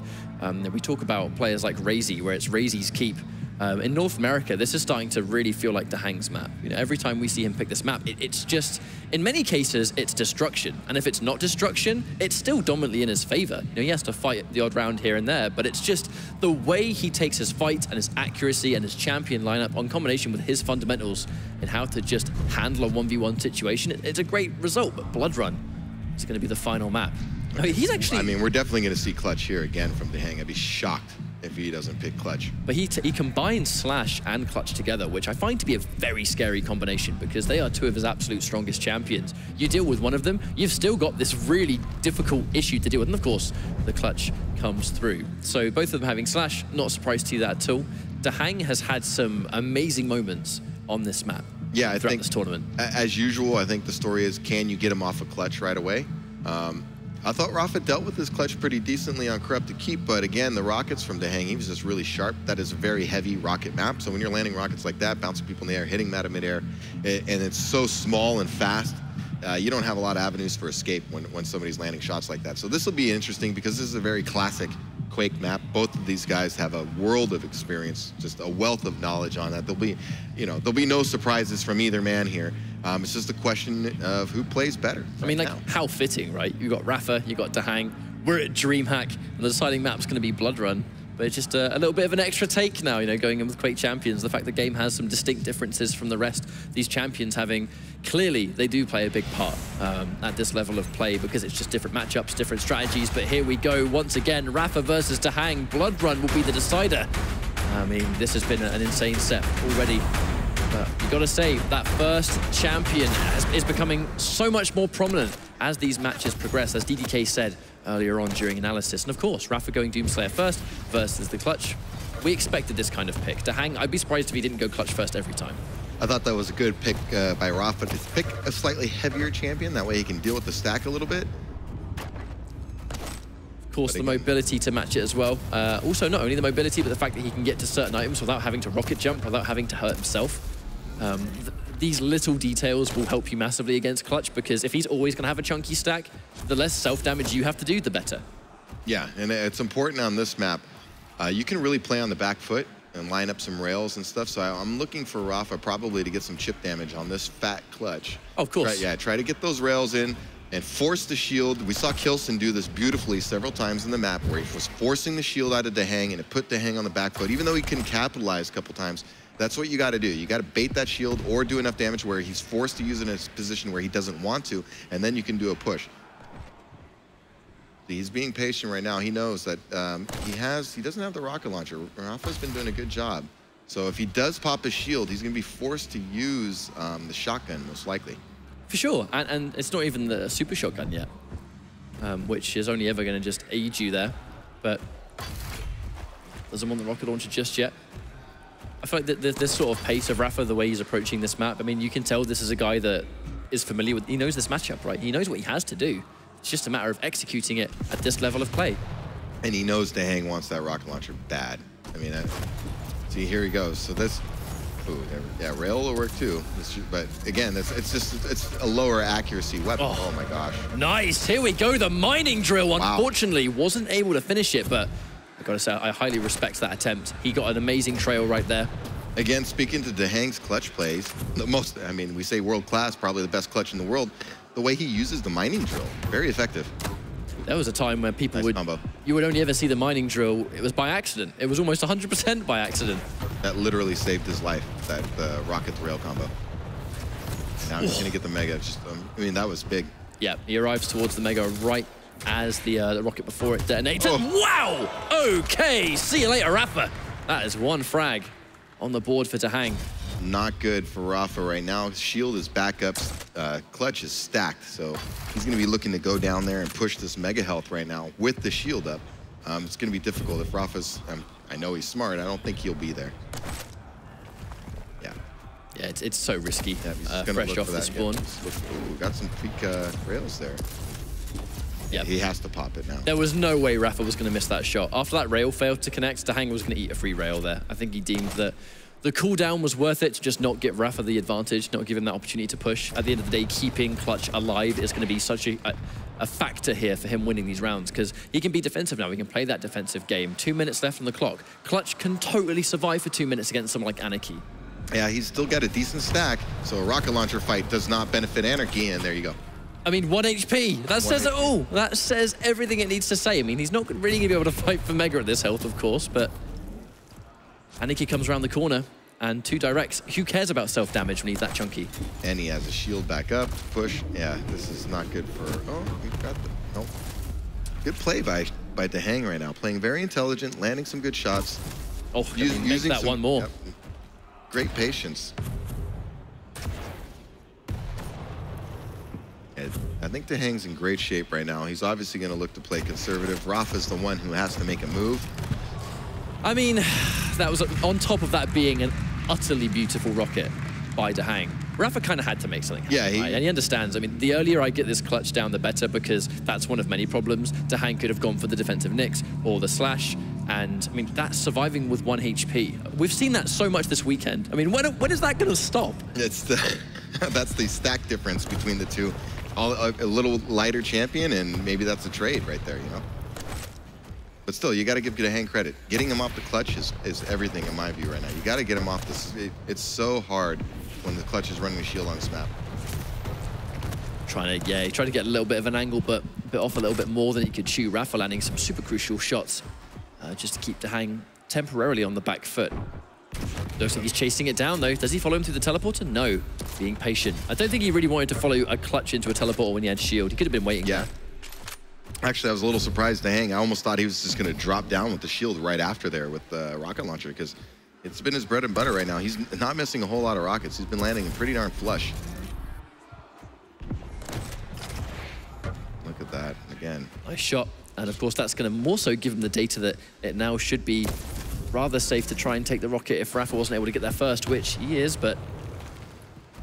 we talk about players like Razy, where it's Razy's keep. In North America, this is starting to really feel like DaHanG's map. You know, every time we see him pick this map, it's just, in many cases, it's destruction. And if it's not destruction, it's still dominantly in his favor. You know, he has to fight the odd round here and there, but it's just the way he takes his fight and his accuracy and his champion lineup on combination with his fundamentals and how to just handle a 1v1 situation. It's a great result, but Blood Run is going to be the final map. I mean, he's actually... I mean, we're definitely going to see Clutch here again from DaHanG. I'd be shocked if he doesn't pick Clutch. But he combines Slash and Clutch together, which I find to be a very scary combination, because they are two of his absolute strongest champions. You deal with one of them, you've still got this really difficult issue to deal with, and of course, the Clutch comes through. So both of them having Slash, not surprised to see that at all. DaHanG has had some amazing moments on this map. Yeah, I think this tournament. As usual, I think the story is, can you get him off a Clutch right away? I thought Rapha dealt with his Clutch pretty decently on Corrupted Keep, but again, the rockets from DaHanG, he was just really sharp. That is a very heavy rocket map, so when you're landing rockets like that, bouncing people in the air, hitting them out of midair, and it's so small and fast, you don't have a lot of avenues for escape when somebody's landing shots like that. So this will be interesting, because this is a very classic Quake map. Both of these guys have a world of experience, just a wealth of knowledge on that. There'll be no surprises from either man here. It's just a question of who plays better. I mean, like, how fitting, right? You got Rapha, you got DaHanG. We're at DreamHack, and the deciding map's going to be Blood Run. But it's just a little bit of an extra take now, you know, going in with Quake champions. The fact the game has some distinct differences from the rest. These champions having, clearly, they do play a big part at this level of play, because it's just different matchups, different strategies. But here we go once again, Rapha versus DaHanG. Blood Run will be the decider. I mean, this has been an insane set already. But you got to say, that first champion is becoming so much more prominent as these matches progress, as DDK said earlier on during analysis. And of course, Rapha going Doomslayer first versus the Clutch. We expected this kind of pick. DaHanG, I'd be surprised if he didn't go Clutch first every time. I thought that was a good pick by Rapha to pick a slightly heavier champion. That way he can deal with the stack a little bit. Of course, the mobility to match it as well. Also, not only the mobility, but the fact that he can get to certain items without having to rocket jump, without having to hurt himself. These little details will help you massively against Clutch, because if he's always going to have a chunky stack, the less self-damage you have to do, the better. Yeah, and it's important on this map. You can really play on the back foot and line up some rails and stuff, so I'm looking for Rapha probably to get some chip damage on this fat Clutch. Oh, of course. Try to get those rails in and force the shield. We saw Kilson do this beautifully several times in the map, where he was forcing the shield out of DaHanG, and it put DaHanG on the back foot. Even though he couldn't capitalize a couple times, that's what you got to do. You got to bait that shield or do enough damage where he's forced to use it in a position where he doesn't want to, and then you can do a push. He's being patient right now. He knows that he doesn't have the rocket launcher. Rapha's been doing a good job. So if he does pop his shield, he's going to be forced to use the shotgun, most likely. For sure, and it's not even the super shotgun yet, which is only ever going to just aid you there, but doesn't want the rocket launcher just yet. I feel like this sort of pace of Rapha, the way he's approaching this map, I mean, you can tell this is a guy that is familiar with, he knows this matchup, right? He knows what he has to do. It's just a matter of executing it at this level of play. And he knows DaHanG wants that rocket launcher bad. I mean, see, here he goes. So this, ooh, yeah, rail will work too. But again, it's a lower accuracy weapon. Oh my gosh. Nice, here we go, the mining drill. Wow. Unfortunately, wasn't able to finish it, but I gotta say, I highly respect that attempt. He got an amazing trail right there. Again, speaking to DaHanG's clutch plays, I mean, we say world class, probably the best clutch in the world. The way he uses the mining drill, very effective. There was a time when people you would only ever see the mining drill. It was by accident. It was almost 100% by accident. That literally saved his life, that rocket to rail combo. Now he's gonna get the mega. I mean, that was big. Yeah, he arrives towards the mega right as the rocket before it detonated. Oh. Wow! Okay, see you later, rapha. That is one frag on the board for DaHanG. Not good for rapha right now. His shield is back up, clutch is stacked, so he's gonna be looking to go down there and push this mega health right now with the shield up. It's gonna be difficult if rapha's, I know he's smart, I don't think he'll be there. Yeah. Yeah, it's so risky, yeah, fresh off the spawn. Ooh, got some peak rails there. Yeah, he has to pop it now. There was no way rapha was gonna miss that shot. After that rail failed to connect, DaHanG was gonna eat a free rail there. I think he deemed that the cooldown was worth it to just not give rapha the advantage, not give him that opportunity to push. At the end of the day, keeping clutch alive is going to be such a factor here for him winning these rounds, because he can be defensive now. He can play that defensive game. 2 minutes left on the clock. Clutch can totally survive for 2 minutes against someone like Anarchy. Yeah, he's still got a decent stack, so a rocket launcher fight does not benefit Anarchy, and there you go. I mean, 1 HP. That says it all. That says everything it needs to say. I mean, he's not really going to be able to fight for mega at this health, of course, but Anarchy comes around the corner, and 2 directs. Who cares about self-damage when he's that chunky? And he has a shield back up, push. Yeah, this is not good for, oh, he got the, nope. Good play by DaHanG right now. Playing very intelligent, landing some good shots. Oh, using that one more. Yep, great patience. And I think DaHanG's in great shape right now. He's obviously going to look to play conservative. rapha's the one who has to make a move. I mean, that was on top of that being an utterly beautiful rocket by DaHanG. rapha kind of had to make something happen, yeah, right? And he understands. I mean, the earlier I get this clutch down, the better, because that's one of many problems. DaHanG could have gone for the defensive nicks or the slash, and I mean, that's surviving with 1 HP. We've seen that so much this weekend. I mean, when is that going to stop? It's the that's the stack difference between the two. A little lighter champion, and maybe that's a trade right there, you know? But still, you got to give DaHanG credit. Getting him off the clutch is everything in my view right now. You got to get him off this. It's so hard when the clutch is running a shield on this map. He tried to get a little bit of an angle, but bit off a little bit more than he could chew. rapha landing some super crucial shots just to keep DaHanG temporarily on the back foot. Looks like he's chasing it down, though. Does he follow him through the teleporter? No. Being patient. I don't think he really wanted to follow a clutch into a teleporter when he had shield. He could have been waiting. Yeah. Actually, I was a little surprised DaHanG. I almost thought he was just going to drop down with the shield right after there with the rocket launcher, because it's been his bread and butter right now. He's not missing a whole lot of rockets. He's been landing pretty darn flush. Look at that again. Nice shot. And of course, that's going to more so give him the data that it now should be rather safe to try and take the rocket if rapha wasn't able to get there first, which he is, but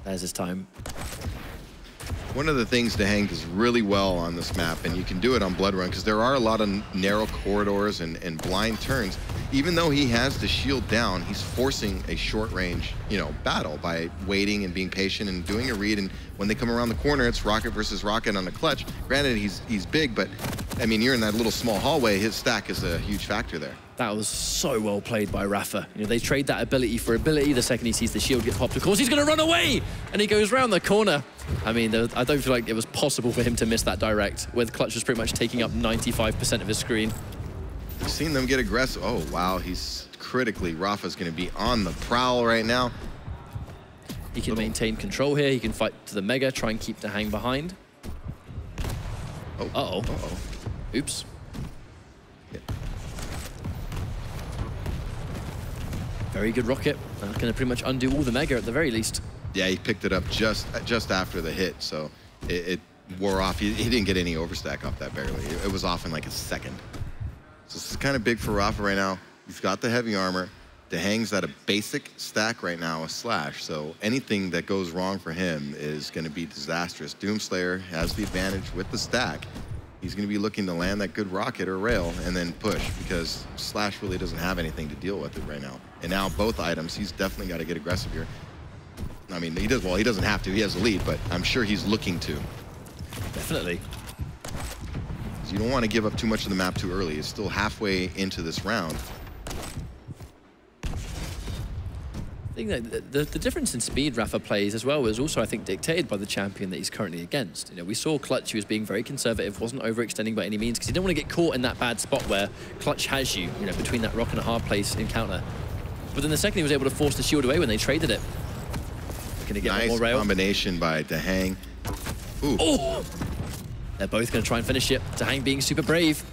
there's his time. One of the things DaHanG does really well on this map, and you can do it on Blood Run, because there are a lot of narrow corridors and blind turns. Even though he has the shield down, he's forcing a short-range, battle by waiting and being patient and doing a read. And when they come around the corner, it's rocket versus rocket on the clutch. Granted, he's big, but I mean, you're in that little small hallway. His stack is a huge factor there. That was so well played by rapha. They trade that ability for ability. The second he sees the shield get popped, of course, he's going to run away, and he goes round the corner. I mean, I don't feel like it was possible for him to miss that direct, with clutch was pretty much taking up 95% of his screen. We've seen them get aggressive. Oh, wow, he's critically. rapha's going to be on the prowl right now. He can maintain control here. He can fight to the mega, try and keep DaHanG behind. Oh. Uh-oh. Uh-oh. Oops. Yeah. Very good rocket. That's going to pretty much undo all the mega at the very least. Yeah, he picked it up just after the hit, so it wore off. He didn't get any overstack off that barely. It was off in like a second. So this is kind of big for rapha right now. He's got the heavy armor. DaHanG's at a basic stack right now, a slash. So anything that goes wrong for him is going to be disastrous. Doomslayer has the advantage with the stack. He's going to be looking to land that good rocket or rail and then push, because Slash really doesn't have anything to deal with it right now. And now both items, he's definitely got to get aggressive here. I mean, he doesn't have to. He has the lead, but I'm sure he's looking to. Definitely. You don't want to give up too much of the map too early. It's still halfway into this round. I think that the difference in speed Rapha plays as well is also, I think, dictated by the champion that he's currently against. You know, we saw Clutch, he was being very conservative, wasn't overextending by any means, because he didn't want to get caught in that bad spot where Clutch has you, you know, between that rock and a hard place encounter. But then the second he was able to force the shield away when they traded it. Going to get nice one more rail. Combination by DaHanG. Ooh. Oh! They're both going to try and finish it. DaHanG being super brave.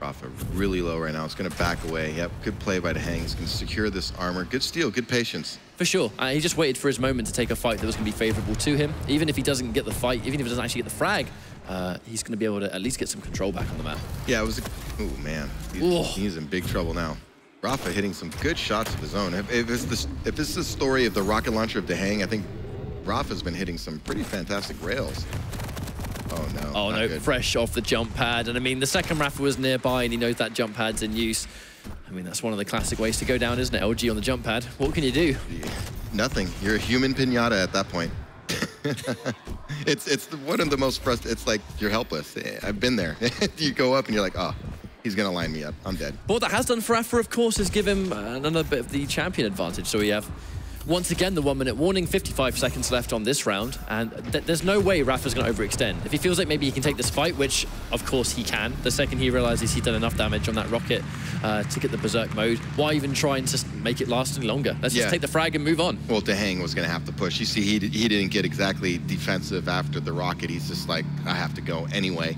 Rapha really low right now. It's going to back away. Yep, good play by DaHanG. He's going to secure this armor. Good steal, good patience. For sure. He just waited for his moment to take a fight that was going to be favorable to him. Even if he doesn't get the fight, even if he doesn't actually get the frag, he's going to be able to at least get some control back on the map. Yeah, it was oh man. He's in big trouble now. Rapha hitting some good shots of his own. If this is the story of the rocket launcher of DaHanG, I think Rapha's been hitting some pretty fantastic rails. Oh no. Oh no, good. Fresh off the jump pad. And I mean, the second Rapha was nearby and he knows that jump pad's in use. I mean, that's one of the classic ways to go down, isn't it? LG on the jump pad. What can you do? Nothing. You're a human pinata at that point. It's one of the most frustrating. It's like you're helpless. I've been there. You go up and you're like, oh, he's going to line me up. I'm dead. But what that has done for Rapha, of course, is give him another bit of the champion advantage. So we have, once again, the 1-minute warning, 55 seconds left on this round, and there's no way Rapha's going to overextend. If he feels like maybe he can take this fight, which, of course, he can, the second he realizes he's done enough damage on that rocket to get the Berserk mode, why even trying to make it last any longer? Let's just take the frag and move on. Well, DaHanG was going to have to push. You see, he didn't get exactly defensive after the rocket. He's just like, I have to go anyway.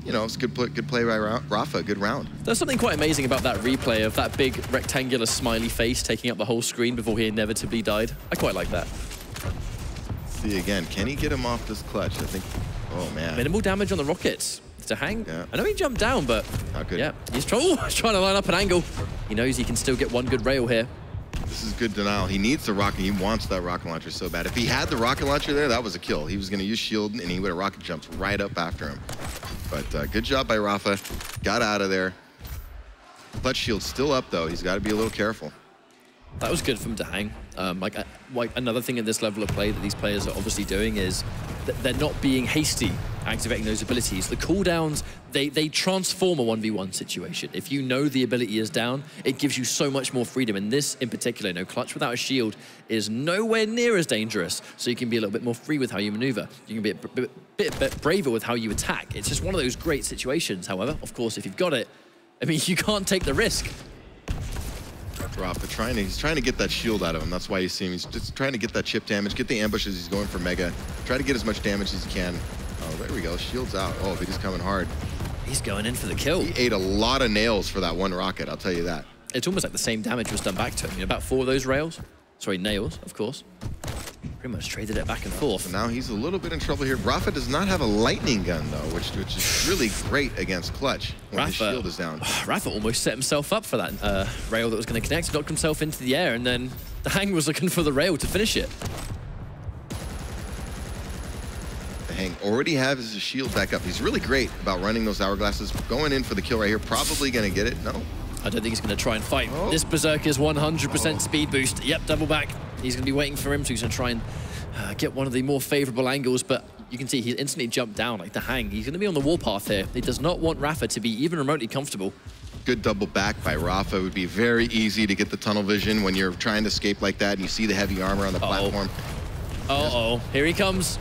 You know, it's good play by Rapha, good round. There's something quite amazing about that replay of that big rectangular smiley face taking up the whole screen before he inevitably died. I quite like that. See again, can he get him off this clutch? I think, oh man. Minimal damage on the rockets. DaHanG, yeah. I know he jumped down, but not good. Yeah, he's trying to line up an angle. He knows he can still get one good rail here. This is good denial. He needs the rocket. He wants that rocket launcher so bad. If he had the rocket launcher there, that was a kill. He was going to use shield, and he would have rocket jumped right up after him. But good job by Rapha. Got out of there. Clutch shield still up, though. He's got to be a little careful. That was good from DaHanG. Like another thing at this level of play that these players are obviously doing is that they're not being hasty activating those abilities. The cooldowns, they transform a 1v1 situation. If you know the ability is down, it gives you so much more freedom. And this in particular, you know, Clutch without a shield is nowhere near as dangerous. So you can be a little bit more free with how you maneuver. You can be a bit braver with how you attack. It's just one of those great situations. However, of course, if you've got it, I mean, you can't take the risk. Rapha he's trying to get that shield out of him. That's why you see him. He's just trying to get that chip damage, get the ambushes. He's going for mega. Try to get as much damage as he can. Oh, there we go. Shield's out. Oh, he's coming hard. He's going in for the kill. He ate a lot of nails for that one rocket, I'll tell you that. It's almost like the same damage was done back to him. You know, about 4 of those rails. Sorry, nails, of course. Pretty much traded it back and forth. So now he's a little bit in trouble here. Rapha does not have a lightning gun, though, which is really great against Clutch when his shield is down. Rapha almost set himself up for that rail that was going to connect, knocked himself into the air, and then DaHanG was looking for the rail to finish it. DaHanG already has his shield back up. He's really great about running those hourglasses. Going in for the kill right here. Probably going to get it. No. I don't think he's going to try and fight. Oh. This Berserk is 100% speed boost. Yep, double back. He's going to be waiting for him, so he's going to try and get one of the more favorable angles, but you can see he instantly jumped down like DaHanG. He's going to be on the warpath here. He does not want Rapha to be even remotely comfortable. Good double back by Rapha. It would be very easy to get the tunnel vision when you're trying to escape like that and you see the heavy armor on the platform. Uh-oh, here he comes.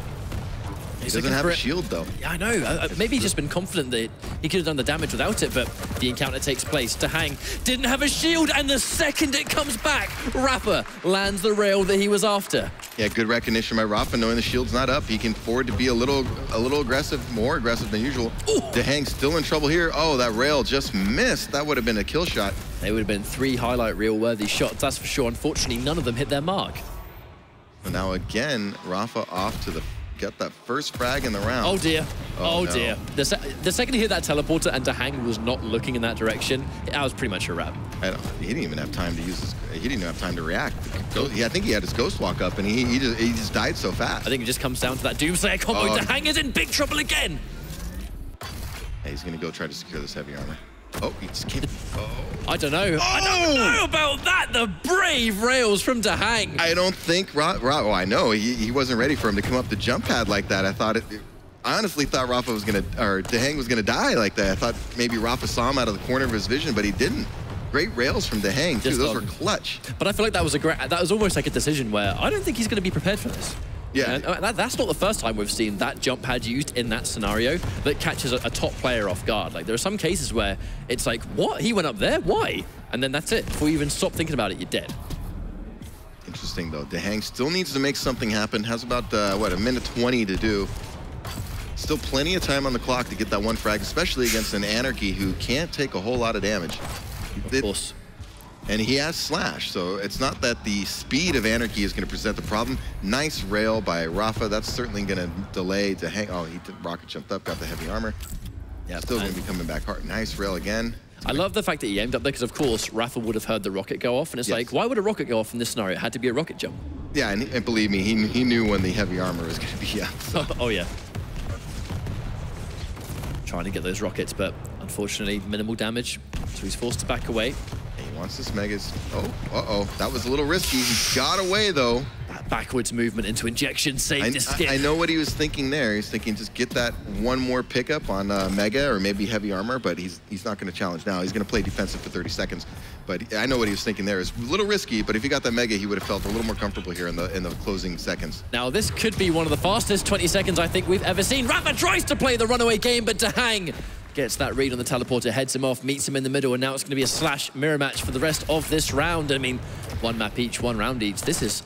He doesn't have a shield, though. Yeah, I know. Maybe he's just been confident that he could have done the damage without it, but the encounter takes place. DaHanG didn't have a shield, and the second it comes back, Rapha lands the rail that he was after. Yeah, good recognition by Rapha, knowing the shield's not up. He can afford to be a little aggressive, more aggressive than usual. DaHanG's still in trouble here. Oh, that rail just missed. That would have been a kill shot. They would have been 3 highlight reel-worthy shots, that's for sure. Unfortunately, none of them hit their mark. And now again, Rapha off to get that first frag in the round. Oh dear. Oh no. dear. The second he hit that teleporter and DaHanG was not looking in that direction, that was pretty much a wrap. He didn't even have time to use his, he didn't even have time to react. I think he had his ghost walk up and he just died so fast. I think it just comes down to that Doomslayer combo. DaHanG is in big trouble again. Yeah, he's going to go try to secure this heavy armor. Oh, he just came. Oh. I don't know. Oh! I don't know about that. The brave rails from DaHanG. I don't think well, I know he wasn't ready for him to come up the jump pad like that. I honestly thought Rapha was gonna, or DaHanG was gonna die like that. I thought maybe Rapha saw him out of the corner of his vision, but he didn't. Great rails from DaHanG too. Those were clutch. But I feel like that was almost like a decision where I don't think he's gonna be prepared for this. Yeah. And that's not the first time we've seen that jump pad used in that scenario that catches a top player off guard. Like, there are some cases where it's like, what? He went up there? Why? And then that's it. Before you even stop thinking about it, you're dead. Interesting, though. DaHanG still needs to make something happen. Has about, what, a minute 20 to do. Still plenty of time on the clock to get that one frag, especially against an Anarchy who can't take a whole lot of damage. Of course. And he has Slash, so it's not that the speed of Anarchy is going to present the problem. Nice rail by Rapha. That's certainly going to delay DaHanG. Oh, he rocket jumped up, got the heavy armor. Yeah, still going to be coming back hard. Nice rail again. I love the fact that he aimed up there because, of course, Rapha would have heard the rocket go off. And it's like, why would a rocket go off in this scenario? It had to be a rocket jump. Yeah, and believe me, he knew when the heavy armor was going to be out. So. Oh, yeah. Trying to get those rockets, but unfortunately, minimal damage. So he's forced to back away. He wants this Megas. Oh, uh-oh. That was a little risky. He got away, though. That backwards movement into injection saved his skin. I know what he was thinking there. He's thinking just get that one more pickup on Mega or maybe heavy armor, but he's not going to challenge now. He's going to play defensive for 30 seconds. But I know what he was thinking there. It's a little risky, but if he got that Mega, he would have felt a little more comfortable here in the closing seconds. Now, this could be one of the fastest 20 seconds I think we've ever seen. Rapha tries to play the runaway game, but DaHanG gets that read on the teleporter, heads him off, meets him in the middle, and now it's going to be a Slash mirror match for the rest of this round. I mean, one map each, one round each. This is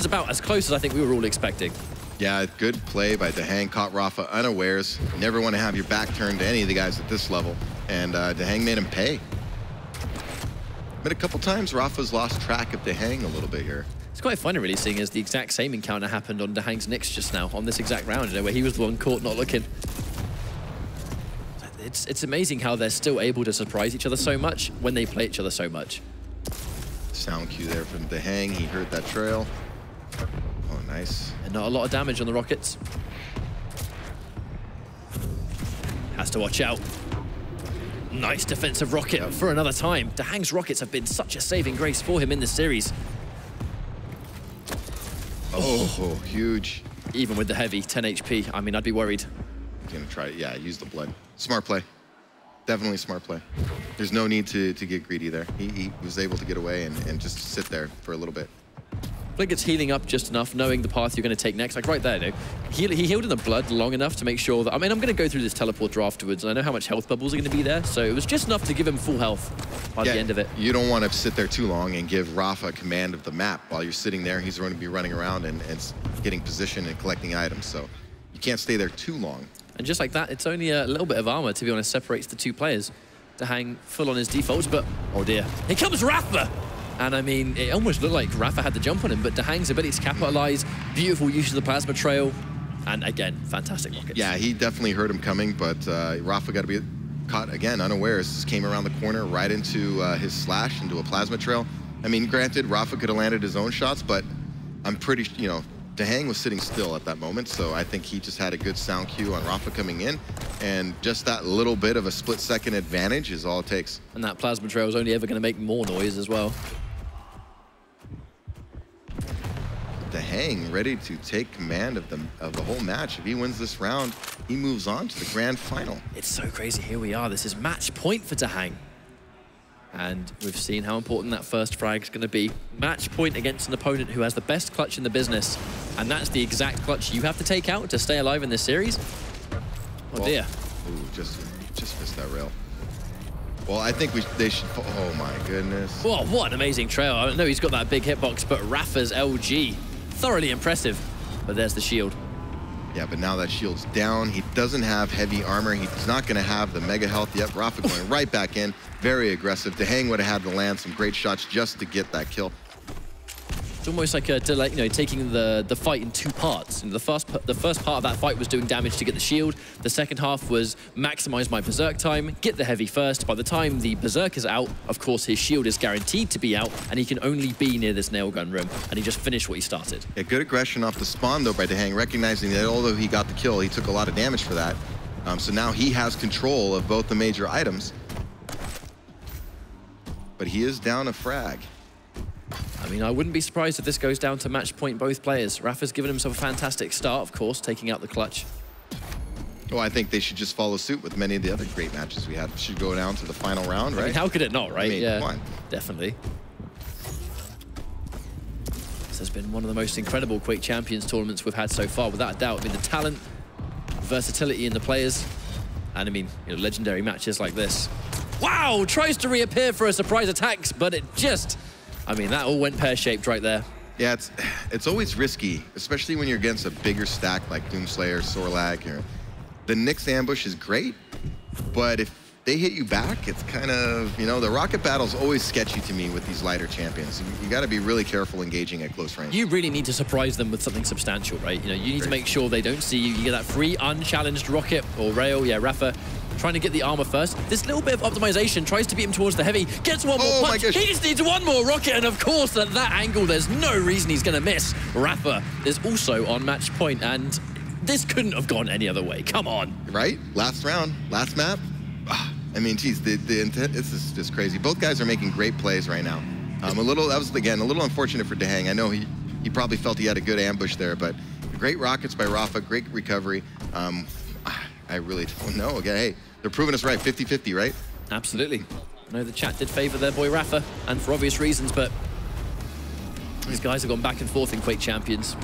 about as close as I think we were all expecting. Yeah, good play by DaHanG. Caught Rapha unawares. You never want to have your back turned to any of the guys at this level, and DaHanG made him pay. But a couple times, Rapha's lost track of DaHanG a little bit here. It's quite funny, really, seeing as the exact same encounter happened on DaHanG's Nyx just now, on this exact round, you know, where he was the one caught not looking. It's amazing how they're still able to surprise each other so much when they play each other so much. Sound cue there from DaHanG. He heard that trail. Oh, nice. And not a lot of damage on the rockets. Has to watch out. Nice defensive rocket for another time. DaHanG's rockets have been such a saving grace for him in this series. Oh, huge. Even with the heavy, 10 HP. I mean, I'd be worried. Gonna try it. Yeah, use the blood. Smart play. Definitely smart play. There's no need to get greedy there. He was able to get away and just sit there for a little bit. I think it's healing up just enough, knowing the path you're going to take next. Like right there, dude. He healed in the blood long enough to make sure that... I mean, I'm going to go through this teleporter afterwards, and I know how much health bubbles are going to be there, so it was just enough to give him full health by the end of it. You don't want to sit there too long and give Rapha command of the map. While you're sitting there, he's going to be running around and getting position and collecting items, so you can't stay there too long. And just like that, it's only a little bit of armor, to be honest, separates the two players. DaHanG full on his defaults, but oh dear. Here comes Rapha! And I mean, it almost looked like Rapha had the jump on him, but DaHanG's ability to capitalize, beautiful use of the plasma trail, and again, fantastic rockets. Yeah, he definitely heard him coming, but Rapha got to be caught again, unawares. Just came around the corner right into his Slash, into a plasma trail. I mean, granted, Rapha could have landed his own shots, but I'm pretty, you know, DaHanG was sitting still at that moment, so I think he just had a good sound cue on Rapha coming in, and just that little bit of a split-second advantage is all it takes. And that plasma trail is only ever going to make more noise as well. DaHanG ready to take command of the whole match. If he wins this round, he moves on to the grand final. It's so crazy. Here we are. This is match point for DaHanG. And we've seen how important that first frag is going to be. Match point against an opponent who has the best clutch in the business. And that's the exact clutch you have to take out to stay alive in this series. Oh, well, dear. Ooh, just missed that rail. Well, I think they should... Oh, my goodness. Well, what an amazing trail. I know he's got that big hitbox, but Rapha's LG, thoroughly impressive. But there's the shield. Yeah, but now that shield's down. He doesn't have heavy armor. He's not going to have the mega health yet. Rapha going right back in. Very aggressive. DaHanG would have had to land some great shots just to get that kill. It's almost like taking the fight in two parts. And the first part of that fight was doing damage to get the shield. The second half was maximize my berserk time, get the heavy first. By the time the berserk is out, of course, his shield is guaranteed to be out, and he can only be near this nail gun room. And he just finished what he started. Yeah, good aggression off the spawn, though, by DaHanG, recognizing that although he got the kill, he took a lot of damage for that. So now he has control of both the major items. But he is down a frag. I mean, I wouldn't be surprised if this goes down to match point both players. Rapha's given himself a fantastic start, of course, taking out the clutch. Well, I think they should just follow suit with many of the other great matches we had. It should go down to the final round, right? I mean, how could it not, right? I mean, yeah, come on. Definitely. This has been one of the most incredible Quake Champions tournaments we've had so far, without a doubt. I mean, the talent, versatility in the players, and I mean, you know, legendary matches like this. Wow, tries to reappear for a surprise attack, but it just, I mean, that all went pear-shaped right there. Yeah, it's always risky, especially when you're against a bigger stack like Doomslayer, Sorlag. The Nyx ambush is great, but if they hit you back, it's kind of, you know, the rocket battle's always sketchy to me with these lighter champions. You got to be really careful engaging at close range. You really need to surprise them with something substantial, right? You know, you need to make sure they don't see you. You get that free, unchallenged rocket or rail. Yeah, Rapha trying to get the armor first. This little bit of optimization tries to beat him towards the heavy, gets one more punch. He just needs one more rocket, and of course, at that angle, there's no reason he's going to miss. Rapha is also on match point, and this couldn't have gone any other way. Come on. Right? Last round, last map. I mean, geez, the intent, this is just crazy. Both guys are making great plays right now. That was, again, a little unfortunate for DaHanG. I know he probably felt he had a good ambush there, but great rockets by Rapha, great recovery. I really don't know. Again, hey, they're proving us right, 50-50, right? Absolutely. I know the chat did favor their boy Rapha, and for obvious reasons, but these guys have gone back and forth in Quake Champions.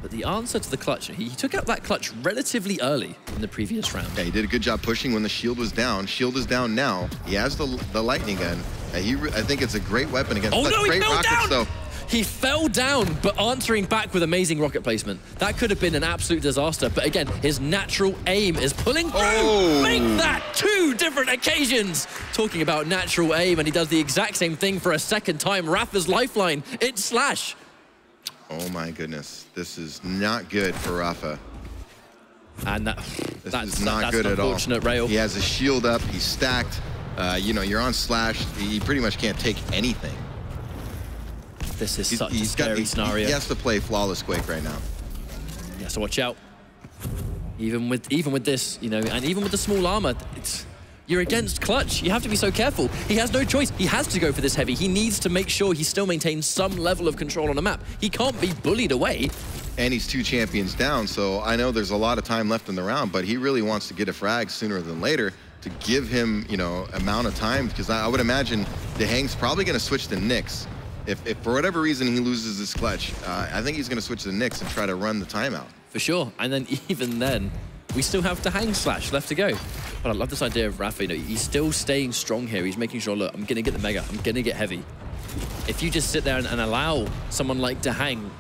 But the answer to the clutch, he took out that clutch relatively early in the previous round. Yeah, he did a good job pushing when the shield was down. Shield is down now. He has the lightning gun. I think it's a great weapon against no, he great fell rockets, down! though. He fell down, but answering back with amazing rocket placement. That could have been an absolute disaster, but again, his natural aim is pulling through. Oh. Make that 2 different occasions. Talking about natural aim, and he does the exact same thing for a second time. Rapha's lifeline, it's Slash. Oh my goodness, this is not good for Rapha. And that's not good at all. Unfortunate rail. He has a shield up, he's stacked. You know, you're on Slash, he pretty much can't take anything. This is such a scary scenario. He has to play flawless Quake right now. He has to watch out. Even with this, you know, and even with the small armor, you're against clutch. You have to be so careful. He has no choice. He has to go for this heavy. He needs to make sure he still maintains some level of control on the map. He can't be bullied away. And he's 2 champions down, so I know there's a lot of time left in the round, but he really wants to get a frag sooner than later to give him, you know, amount of time, because I would imagine DaHanG's probably going to switch to Nyx. If for whatever reason he loses his clutch, I think he's going to switch to Nyx and try to run the timeout. For sure. And then even then, we still have DaHanG Slash left to go. But I love this idea of Rapha. You know, he's still staying strong here. He's making sure, look, I'm going to get the mega. I'm going to get heavy. If you just sit there and allow someone like DaHanG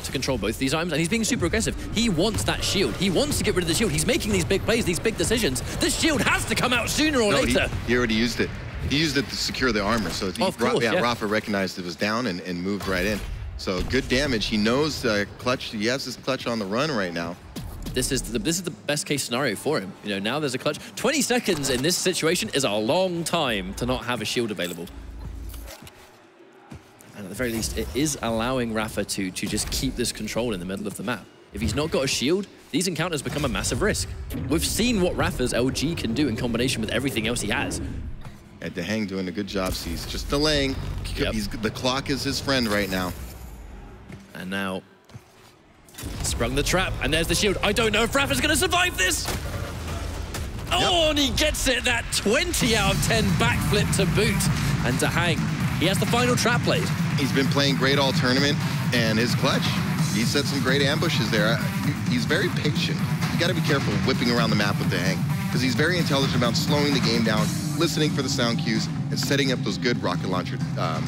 to control both these items, and he's being super aggressive. He wants that shield. He wants to get rid of the shield. He's making these big plays, these big decisions. This shield has to come out sooner or later. He already used it. He used it to secure the armor. So Rapha recognized it was down and moved right in. So good damage. He knows clutch. He has his clutch on the run right now. This is the best case scenario for him. You know, now there's a clutch. 20 seconds in this situation is a long time to not have a shield available. And at the very least, it is allowing Rapha to just keep this control in the middle of the map. If he's not got a shield, these encounters become a massive risk. We've seen what Rapha's LG can do in combination with everything else he has. And DaHanG doing a good job, so he's just delaying. Yep. The clock is his friend right now. And now, sprung the trap, and there's the shield. I don't know if Rapha's going to survive this. Oh, and he gets it, that 20 out of 10 backflip to boot. And DaHanG, he has the final trap played. He's been playing great all tournament, and his clutch, he set some great ambushes there. He's very patient. You got to be careful whipping around the map with DaHanG, because he's very intelligent about slowing the game down, listening for the sound cues, and setting up those good rocket launcher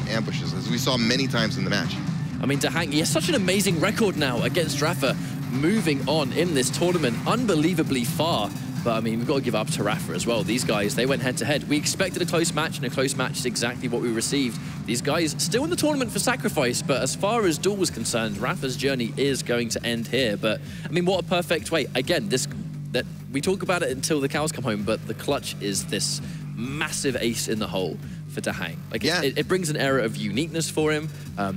ambushes, as we saw many times in the match. I mean, DaHanG, he has such an amazing record now against Rapha, moving on in this tournament unbelievably far. But I mean, we've got to give up to Rapha as well. These guys, they went head-to-head. We expected a close match, and a close match is exactly what we received. These guys still in the tournament for sacrifice, but as far as Duel was concerned, Rapha's journey is going to end here. But I mean, what a perfect way. Again, that we talk about it until the cows come home, but the clutch is this massive ace in the hole for DaHanG. Like, it brings an era of uniqueness for him.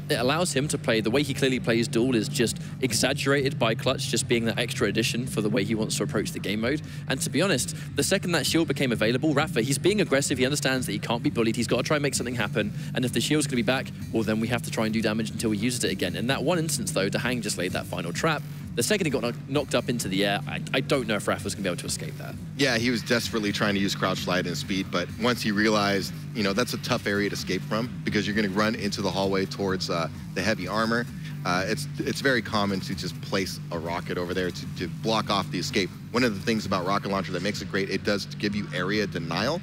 It allows him to play the way he clearly plays Duel is just exaggerated by Clutch just being that extra addition for the way he wants to approach the game mode. And to be honest, the second that shield became available, rapha, he's being aggressive. He understands that he can't be bullied. He's got to try and make something happen. And if the shield's going to be back, well, then we have to try and do damage until he uses it again. In that one instance, though, DaHanG just laid that final trap. The second he got knocked up into the air, I don't know if rapha's going to be able to escape that. Yeah, he was desperately trying to use crouch slide and speed, but once he realized, you know, that's a tough area to escape from because you're going to run into the hallway towards the heavy armor. It's very common to just place a rocket over there to block off the escape. One of the things about rocket launcher that makes it great, it does give you area denial,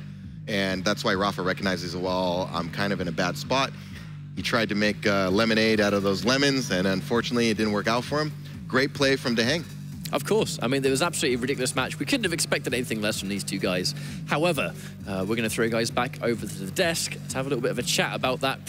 and that's why rapha recognizes, well, I'm kind of in a bad spot. He tried to make lemonade out of those lemons, and unfortunately it didn't work out for him. Great play from DaHanG. Of course. I mean, it was absolutely a ridiculous match. We couldn't have expected anything less from these two guys. However, we're going to throw guys back over to the desk to have a little bit of a chat about that.